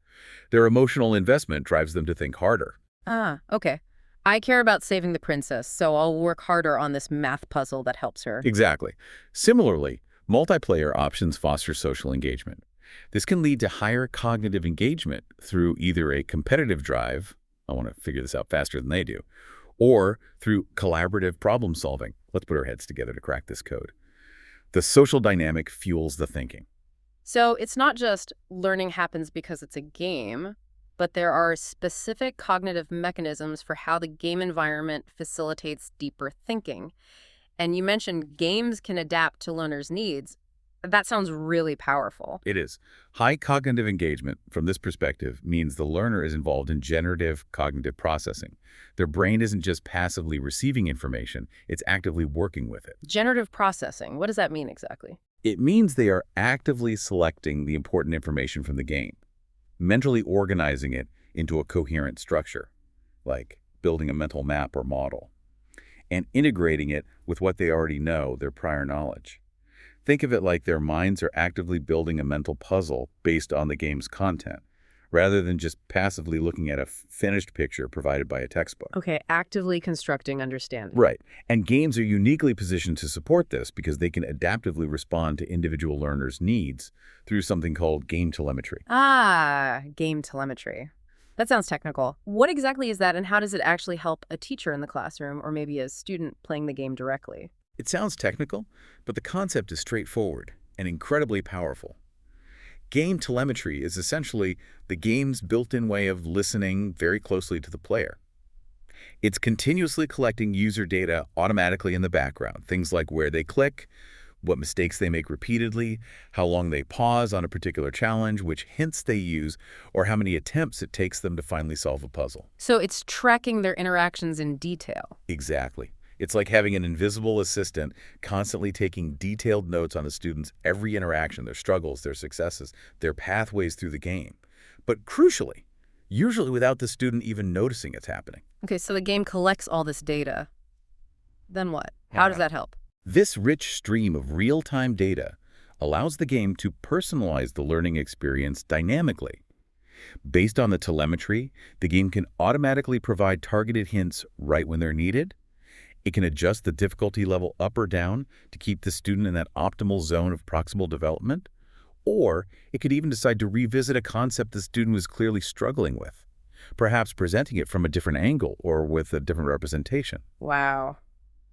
Their emotional investment drives them to think harder. Ah, okay. I care about saving the princess, so I'll work harder on this math puzzle that helps her. Exactly. Similarly, multiplayer options foster social engagement. This can lead to higher cognitive engagement through either a competitive drive, I want to figure this out faster than they do, or through collaborative problem solving. Let's put our heads together to crack this code. The social dynamic fuels the thinking. So it's not just learning happens because it's a game, but there are specific cognitive mechanisms for how the game environment facilitates deeper thinking. And you mentioned games can adapt to learners' needs. That sounds really powerful. It is. High cognitive engagement, from this perspective, means the learner is involved in generative cognitive processing. Their brain isn't just passively receiving information, it's actively working with it. Generative processing, what does that mean exactly? It means they are actively selecting the important information from the game, mentally organizing it into a coherent structure, like building a mental map or model, and integrating it with what they already know, their prior knowledge. Think of it like their minds are actively building a mental puzzle based on the game's content, rather than just passively looking at a finished picture provided by a textbook. Okay, actively constructing understanding. Right. And games are uniquely positioned to support this because they can adaptively respond to individual learners' needs through something called game telemetry. Ah, game telemetry. That sounds technical. What exactly is that, and how does it actually help a teacher in the classroom or maybe a student playing the game directly? It sounds technical, but the concept is straightforward and incredibly powerful. Game telemetry is essentially the game's built-in way of listening very closely to the player. It's continuously collecting user data automatically in the background, things like where they click, what mistakes they make repeatedly, how long they pause on a particular challenge, which hints they use, or how many attempts it takes them to finally solve a puzzle. So it's tracking their interactions in detail. Exactly. It's like having an invisible assistant constantly taking detailed notes on a student's every interaction, their struggles, their successes, their pathways through the game. But crucially, usually without the student even noticing it's happening. Okay, so the game collects all this data. Then what? How does that help? This rich stream of real-time data allows the game to personalize the learning experience dynamically. Based on the telemetry, the game can automatically provide targeted hints right when they're needed. It can adjust the difficulty level up or down to keep the student in that optimal zone of proximal development. Or it could even decide to revisit a concept the student was clearly struggling with, perhaps presenting it from a different angle or with a different representation. Wow.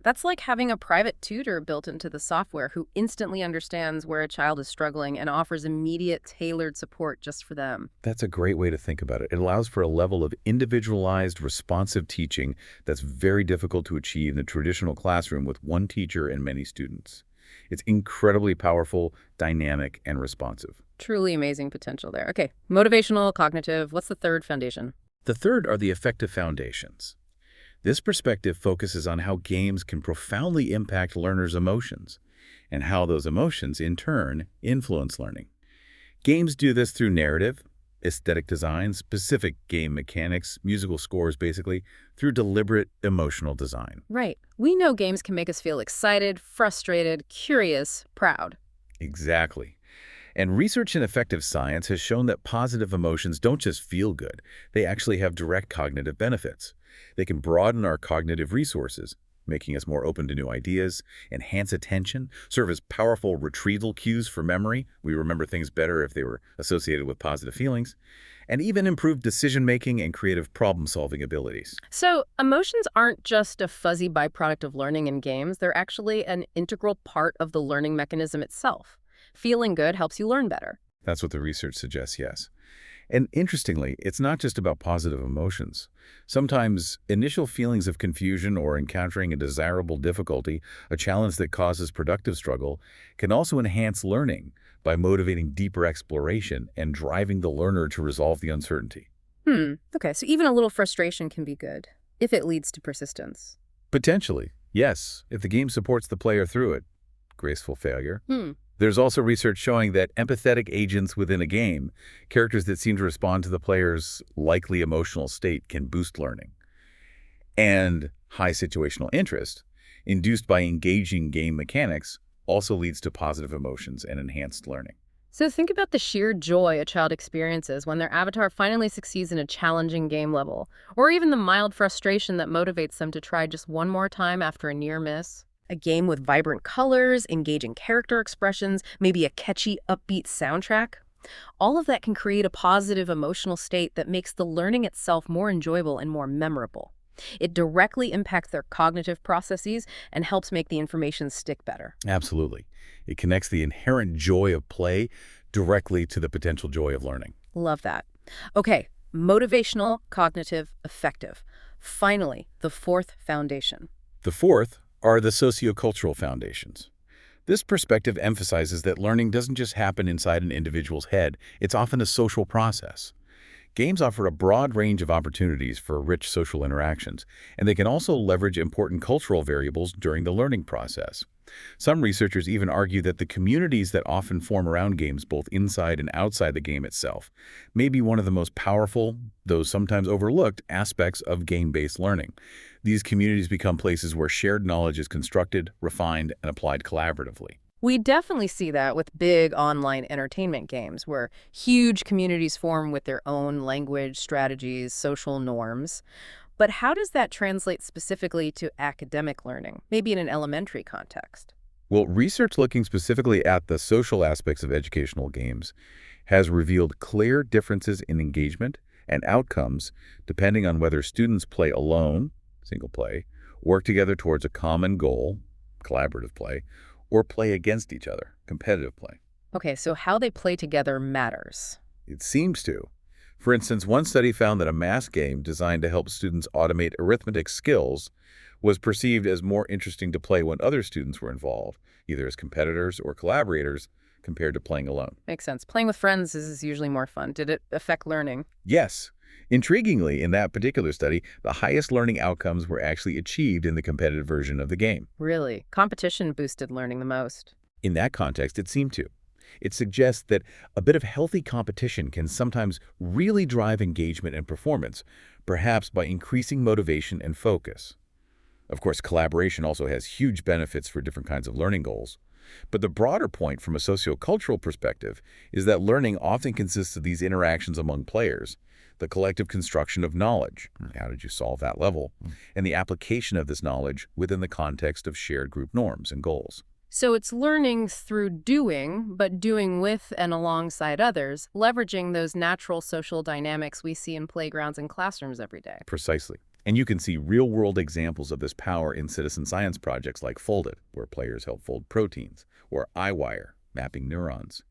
That's like having a private tutor built into the software who instantly understands where a child is struggling and offers immediate, tailored support just for them. That's a great way to think about it. It allows for a level of individualized, responsive teaching that's very difficult to achieve in the traditional classroom with one teacher and many students. It's incredibly powerful, dynamic, and responsive. Truly amazing potential there. Okay, motivational, cognitive, what's the third foundation? The third are the affective foundations. This perspective focuses on how games can profoundly impact learners' emotions and how those emotions, in turn, influence learning. Games do this through narrative, aesthetic design, specific game mechanics, musical scores, basically, through deliberate emotional design. Right. We know games can make us feel excited, frustrated, curious, proud. Exactly. And research in affective science has shown that positive emotions don't just feel good, they actually have direct cognitive benefits. They can broaden our cognitive resources, making us more open to new ideas, enhance attention, serve as powerful retrieval cues for memory. We remember things better if they were associated with positive feelings, and even improve decision-making and creative problem-solving abilities. So emotions aren't just a fuzzy byproduct of learning in games. They're actually an integral part of the learning mechanism itself. Feeling good helps you learn better. That's what the research suggests, yes. And interestingly, it's not just about positive emotions. Sometimes initial feelings of confusion or encountering a desirable difficulty, a challenge that causes productive struggle, can also enhance learning by motivating deeper exploration and driving the learner to resolve the uncertainty. Okay, so even a little frustration can be good if it leads to persistence. Potentially, yes, if the game supports the player through it. Graceful failure. There's also research showing that empathetic agents within a game, characters that seem to respond to the player's likely emotional state, can boost learning. And high situational interest, induced by engaging game mechanics, also leads to positive emotions and enhanced learning. So think about the sheer joy a child experiences when their avatar finally succeeds in a challenging game level, or even the mild frustration that motivates them to try just one more time after a near miss. A game with vibrant colors, engaging character expressions, maybe a catchy, upbeat soundtrack. All of that can create a positive emotional state that makes the learning itself more enjoyable and more memorable. It directly impacts their cognitive processes and helps make the information stick better. Absolutely. It connects the inherent joy of play directly to the potential joy of learning. Love that. Okay, motivational, cognitive, effective. Finally, the fourth foundation. The fourth are the sociocultural foundations. This perspective emphasizes that learning doesn't just happen inside an individual's head, it's often a social process. Games offer a broad range of opportunities for rich social interactions, and they can also leverage important cultural variables during the learning process. Some researchers even argue that the communities that often form around games both inside and outside the game itself may be one of the most powerful, though sometimes overlooked, aspects of game-based learning. These communities become places where shared knowledge is constructed, refined, and applied collaboratively. We definitely see that with big online entertainment games, where huge communities form with their own language, strategies, social norms. But how does that translate specifically to academic learning, maybe in an elementary context? Well, research looking specifically at the social aspects of educational games has revealed clear differences in engagement and outcomes depending on whether students play alone, single play, work together towards a common goal, collaborative play, or play against each other, competitive play. Okay, so how they play together matters. It seems to. For instance, one study found that a math game designed to help students automate arithmetic skills was perceived as more interesting to play when other students were involved, either as competitors or collaborators, compared to playing alone. Makes sense. Playing with friends is usually more fun. Did it affect learning? Yes. Intriguingly, in that particular study, the highest learning outcomes were actually achieved in the competitive version of the game. Really? Competition boosted learning the most. In that context, it seemed to. It suggests that a bit of healthy competition can sometimes really drive engagement and performance, perhaps by increasing motivation and focus. Of course, collaboration also has huge benefits for different kinds of learning goals. But the broader point from a sociocultural perspective is that learning often consists of these interactions among players, the collective construction of knowledge, how did you solve that level, and the application of this knowledge within the context of shared group norms and goals. So it's learning through doing, but doing with and alongside others, leveraging those natural social dynamics we see in playgrounds and classrooms every day. Precisely. And you can see real-world examples of this power in citizen science projects like Folded, where players help fold proteins, or iWire, mapping neurons.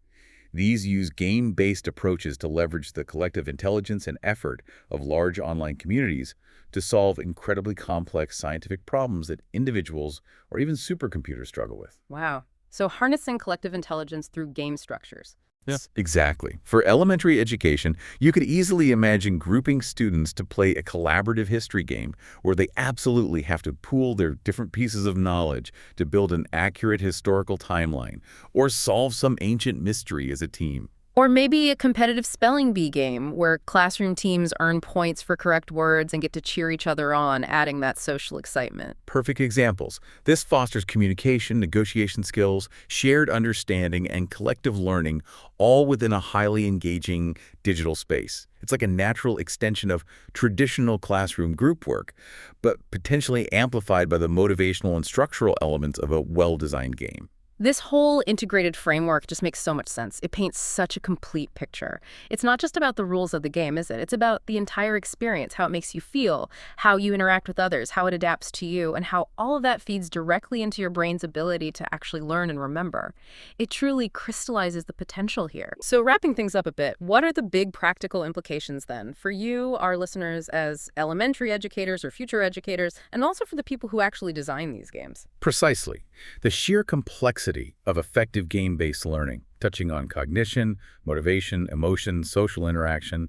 These use game-based approaches to leverage the collective intelligence and effort of large online communities to solve incredibly complex scientific problems that individuals or even supercomputers struggle with. Wow. So harnessing collective intelligence through game structures. Yes, exactly. For elementary education, you could easily imagine grouping students to play a collaborative history game where they absolutely have to pool their different pieces of knowledge to build an accurate historical timeline or solve some ancient mystery as a team. Or maybe a competitive spelling bee game where classroom teams earn points for correct words and get to cheer each other on, adding that social excitement. Perfect examples. This fosters communication, negotiation skills, shared understanding, and collective learning, all within a highly engaging digital space. It's like a natural extension of traditional classroom group work, but potentially amplified by the motivational and structural elements of a well-designed game. This whole integrated framework just makes so much sense. It paints such a complete picture. It's not just about the rules of the game, is it? It's about the entire experience, how it makes you feel, how you interact with others, how it adapts to you, and how all of that feeds directly into your brain's ability to actually learn and remember. It truly crystallizes the potential here. So wrapping things up a bit, what are the big practical implications then for you, our listeners, as elementary educators or future educators, and also for the people who actually design these games? Precisely. The sheer complexity of effective game-based learning, touching on cognition, motivation, emotion, social interaction,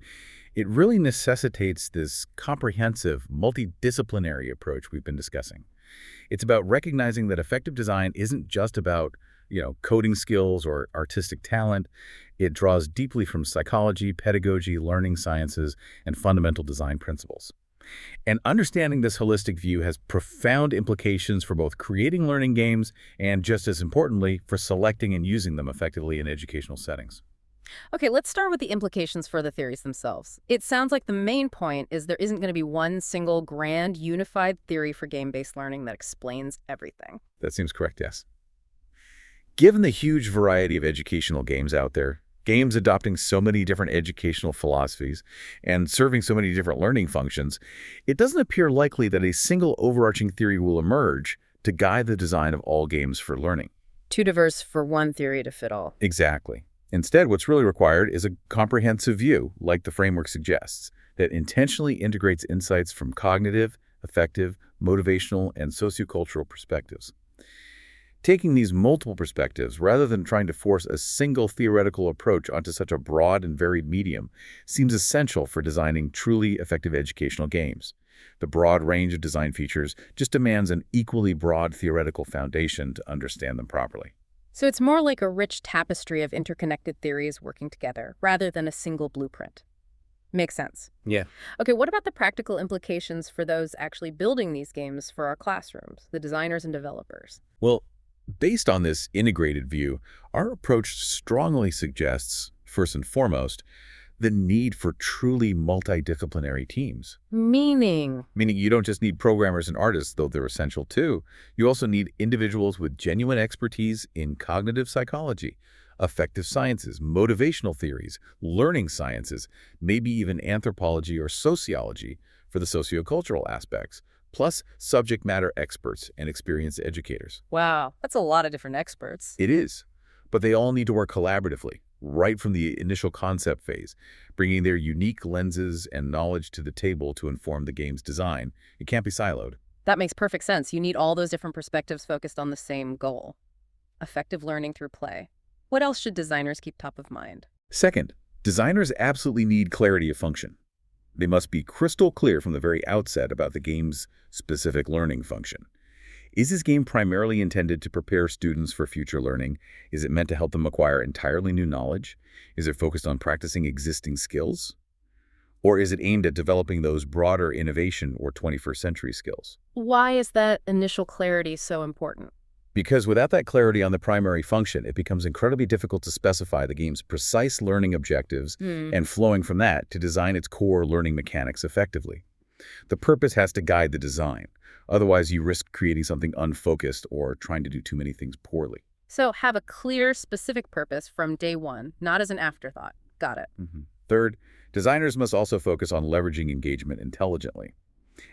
it really necessitates this comprehensive, multidisciplinary approach we've been discussing. It's about recognizing that effective design isn't just about coding skills or artistic talent. It draws deeply from psychology, pedagogy, learning sciences, and fundamental design principles. And understanding this holistic view has profound implications for both creating learning games and, just as importantly, for selecting and using them effectively in educational settings. Okay, let's start with the implications for the theories themselves. It sounds like the main point is there isn't going to be one single grand unified theory for game-based learning that explains everything. That seems correct, yes. Given the huge variety of educational games out there, games adopting so many different educational philosophies and serving so many different learning functions, it doesn't appear likely that a single overarching theory will emerge to guide the design of all games for learning. Too diverse for one theory to fit all. Exactly. Instead, what's really required is a comprehensive view, like the framework suggests, that intentionally integrates insights from cognitive, affective, motivational, and sociocultural perspectives. Taking these multiple perspectives, rather than trying to force a single theoretical approach onto such a broad and varied medium, seems essential for designing truly effective educational games. The broad range of design features just demands an equally broad theoretical foundation to understand them properly. So it's more like a rich tapestry of interconnected theories working together, rather than a single blueprint. Makes sense. Yeah. Okay, what about the practical implications for those actually building these games for our classrooms, the designers and developers? Well, based on this integrated view, our approach strongly suggests, first and foremost, the need for truly multidisciplinary teams. Meaning? Meaning you don't just need programmers and artists, though they're essential too. You also need individuals with genuine expertise in cognitive psychology, affective sciences, motivational theories, learning sciences, maybe even anthropology or sociology for the sociocultural aspects, plus subject matter experts and experienced educators. Wow, that's a lot of different experts. It is, but they all need to work collaboratively, right from the initial concept phase, bringing their unique lenses and knowledge to the table to inform the game's design. It can't be siloed. That makes perfect sense. You need all those different perspectives focused on the same goal. Effective learning through play. What else should designers keep top of mind? Second, designers absolutely need clarity of function. They must be crystal clear from the very outset about the game's specific learning function. Is this game primarily intended to prepare students for future learning? Is it meant to help them acquire entirely new knowledge? Is it focused on practicing existing skills? Or is it aimed at developing those broader innovation or 21st century skills? Why is that initial clarity so important? Because without that clarity on the primary function, it becomes incredibly difficult to specify the game's precise learning objectives and flowing from that to design its core learning mechanics effectively. The purpose has to guide the design. Otherwise, you risk creating something unfocused or trying to do too many things poorly. So have a clear, specific purpose from day one, not as an afterthought. Got it. Third, designers must also focus on leveraging engagement intelligently.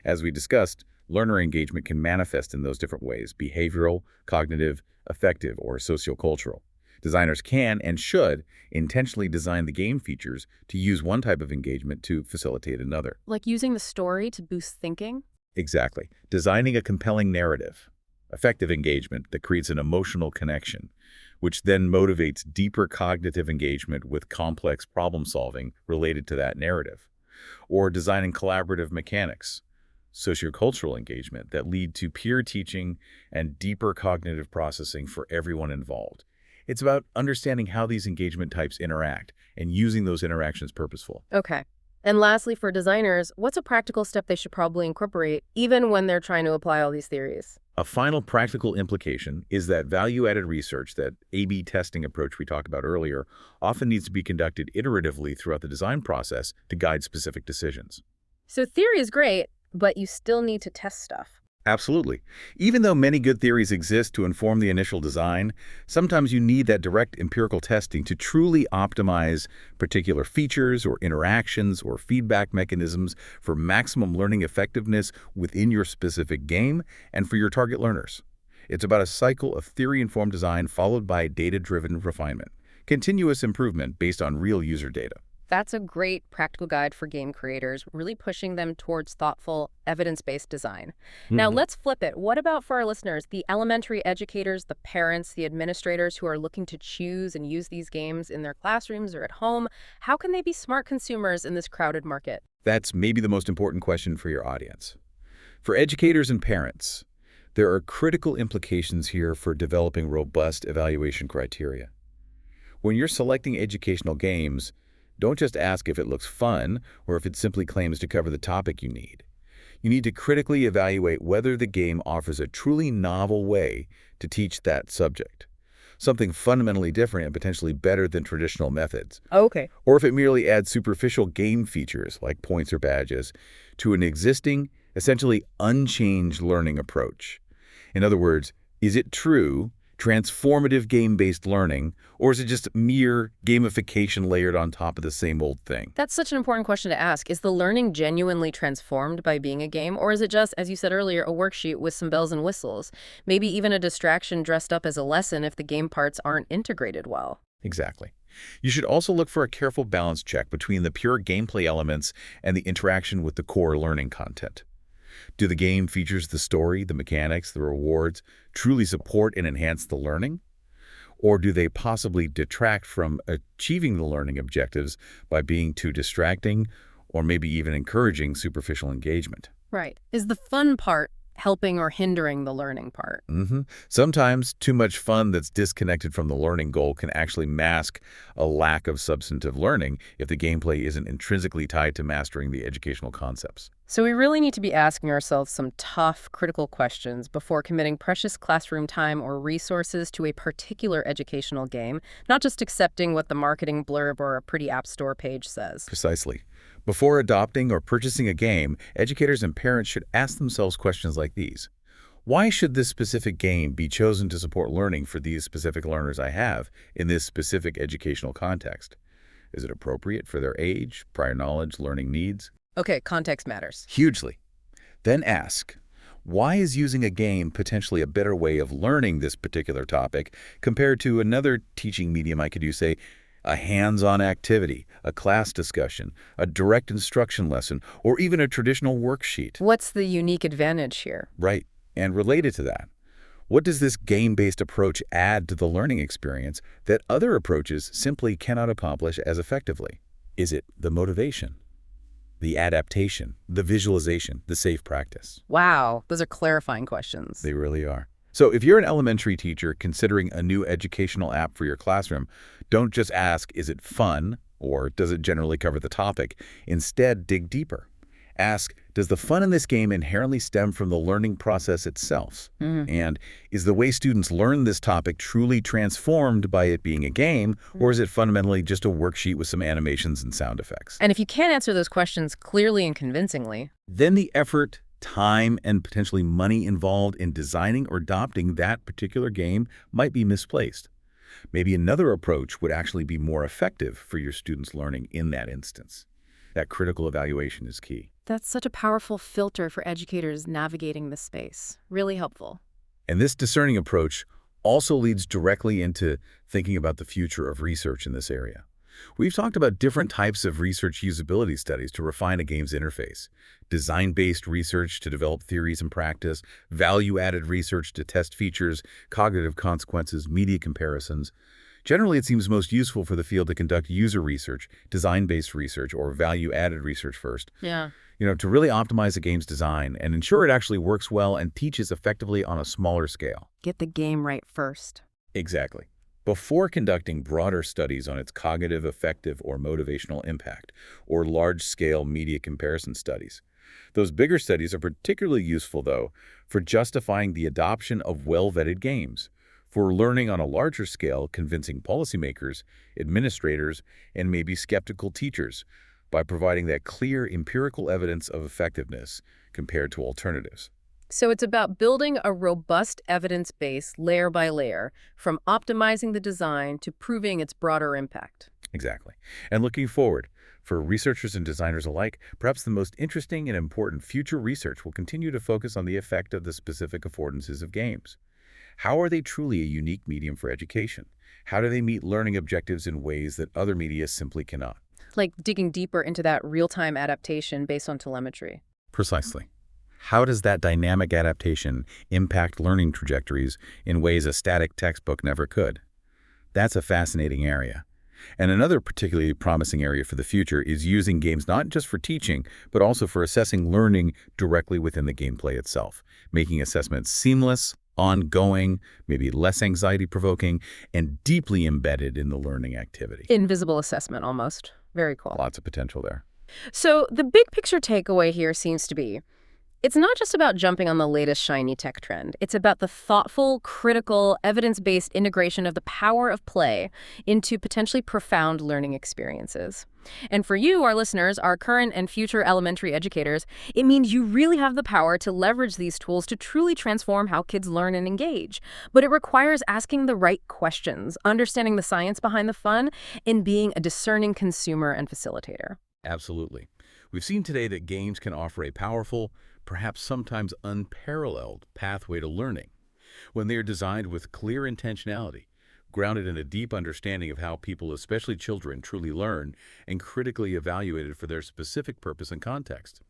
As we discussed, learner engagement can manifest in those different ways: behavioral, cognitive, affective, or sociocultural. Designers can and should intentionally design the game features to use one type of engagement to facilitate another. Like using the story to boost thinking? Exactly. Designing a compelling narrative, effective engagement that creates an emotional connection, which then motivates deeper cognitive engagement with complex problem solving related to that narrative. Or designing collaborative mechanics, sociocultural engagement that lead to peer teaching and deeper cognitive processing for everyone involved. It's about understanding how these engagement types interact and using those interactions purposeful. Okay. And lastly, for designers, what's a practical step they should probably incorporate, even when they're trying to apply all these theories? A final practical implication is that value-added research, that A/B testing approach we talked about earlier, often needs to be conducted iteratively throughout the design process to guide specific decisions. So theory is great, but you still need to test stuff. Absolutely. Even though many good theories exist to inform the initial design, sometimes you need that direct empirical testing to truly optimize particular features or interactions or feedback mechanisms for maximum learning effectiveness within your specific game and for your target learners. It's about a cycle of theory-informed design followed by data-driven refinement, continuous improvement based on real user data. That's a great practical guide for game creators, really pushing them towards thoughtful, evidence-based design. Now, let's flip it. What about for our listeners, the elementary educators, the parents, the administrators who are looking to choose and use these games in their classrooms or at home? How can they be smart consumers in this crowded market? That's maybe the most important question for your audience. For educators and parents, There are critical implications here for developing robust evaluation criteria. When you're selecting educational games, don't just ask if it looks fun or if it simply claims to cover the topic you need. You need to critically evaluate whether the game offers a truly novel way to teach that subject, something fundamentally different and potentially better than traditional methods, Okay. or if it merely adds superficial game features like points or badges to an existing, essentially unchanged learning approach. In other words, is it true, transformative game-based learning, or is it just mere gamification layered on top of the same old thing? That's such an important question to ask. Is the learning genuinely transformed by being a game, or is it just, as you said earlier, a worksheet with some bells and whistles? Maybe even a distraction dressed up as a lesson if the game parts aren't integrated well. Exactly. You should also look for a careful balance check between the pure gameplay elements and the interaction with the core learning content. Do the game features, the story, the mechanics, the rewards, truly support and enhance the learning? Or do they possibly detract from achieving the learning objectives by being too distracting or maybe even encouraging superficial engagement? Right. Is the fun part helping or hindering the learning part? Sometimes too much fun that's disconnected from the learning goal can actually mask a lack of substantive learning if the gameplay isn't intrinsically tied to mastering the educational concepts. So we really need to be asking ourselves some tough, critical questions before committing precious classroom time or resources to a particular educational game, not just accepting what the marketing blurb or a pretty app store page says. Precisely. Before adopting or purchasing a game, educators and parents should ask themselves questions like these. Why should this specific game be chosen to support learning for these specific learners I have in this specific educational context? Is it appropriate for their age, prior knowledge, learning needs? Okay, context matters. Hugely. Then ask, why is using a game potentially a better way of learning this particular topic compared to another teaching medium I could use, say, a hands-on activity, a class discussion, a direct instruction lesson, or even a traditional worksheet? What's the unique advantage here? Right. And related to that, what does this game-based approach add to the learning experience that other approaches simply cannot accomplish as effectively? Is it the motivation, the adaptation, the visualization, the safe practice? Wow, those are clarifying questions. They really are. So if you're an elementary teacher considering a new educational app for your classroom, don't just ask, is it fun, or does it generally cover the topic? Instead, dig deeper. Ask, does the fun in this game inherently stem from the learning process itself? And is the way students learn this topic truly transformed by it being a game, or is it fundamentally just a worksheet with some animations and sound effects? And if you can't answer those questions clearly and convincingly, then the effort, time, and potentially money involved in designing or adopting that particular game might be misplaced. Maybe another approach would actually be more effective for your students' learning in that instance. That critical evaluation is key. that's such a powerful filter for educators navigating this space. Really helpful. And this discerning approach also leads directly into thinking about the future of research in this area. We've talked about different types of research usability studies to refine a game's interface, design-based research to develop theories and practice, value-added research to test features, cognitive consequences, media comparisons. Generally, it seems most useful for the field to conduct user research, design-based research, or value-added research first. Yeah. To really optimize a game's design and ensure it actually works well and teaches effectively on a smaller scale. Get the game right first. Exactly. Before conducting broader studies on its cognitive, affective, or motivational impact, or large-scale media comparison studies. Those bigger studies are particularly useful, though, for justifying the adoption of well-vetted games, for learning on a larger scale, convincing policymakers, administrators, and maybe skeptical teachers by providing that clear empirical evidence of effectiveness compared to alternatives. So it's about building a robust evidence base layer by layer, from optimizing the design to proving its broader impact. Exactly. And looking forward, for researchers and designers alike, perhaps the most interesting and important future research will continue to focus on the effect of the specific affordances of games. How are they truly a unique medium for education? How do they meet learning objectives in ways that other media simply cannot? Like digging deeper into that real-time adaptation based on telemetry. Precisely. How does that dynamic adaptation impact learning trajectories in ways a static textbook never could? That's a fascinating area. And another particularly promising area for the future is using games not just for teaching, but also for assessing learning directly within the gameplay itself, making assessments seamless, ongoing, maybe less anxiety-provoking, and deeply embedded in the learning activity. Invisible assessment, almost. Very cool. Lots of potential there. So the big picture takeaway here seems to be it's not just about jumping on the latest shiny tech trend. It's about the thoughtful, critical, evidence-based integration of the power of play into potentially profound learning experiences. And for you, our listeners, our current and future elementary educators, it means you really have the power to leverage these tools to truly transform how kids learn and engage. But it requires asking the right questions, understanding the science behind the fun, and being a discerning consumer and facilitator. Absolutely. We've seen today that games can offer a powerful, perhaps sometimes unparalleled pathway to learning when they are designed with clear intentionality, grounded in a deep understanding of how people, especially children, truly learn, and critically evaluated for their specific purpose and context.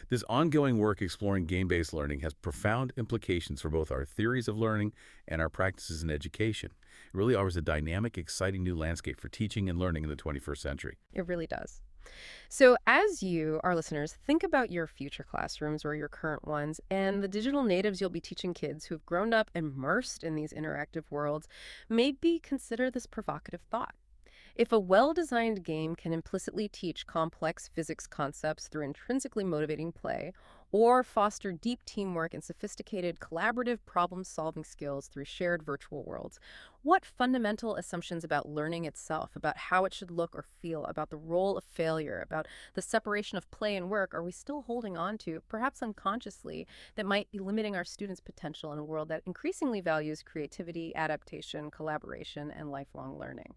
This ongoing work exploring game-based learning has profound implications for both our theories of learning and our practices in education. It really offers a dynamic, exciting new landscape for teaching and learning in the 21st century. It really does. So as you, our listeners, think about your future classrooms or your current ones and the digital natives you'll be teaching kids who've grown up immersed in these interactive worlds, maybe consider this provocative thought. If a well-designed game can implicitly teach complex physics concepts through intrinsically motivating play, or foster deep teamwork and sophisticated collaborative problem-solving skills through shared virtual worlds, what fundamental assumptions about learning itself, about how it should look or feel, about the role of failure, about the separation of play and work are we still holding on to, perhaps unconsciously, that might be limiting our students' potential in a world that increasingly values creativity, adaptation, collaboration, and lifelong learning?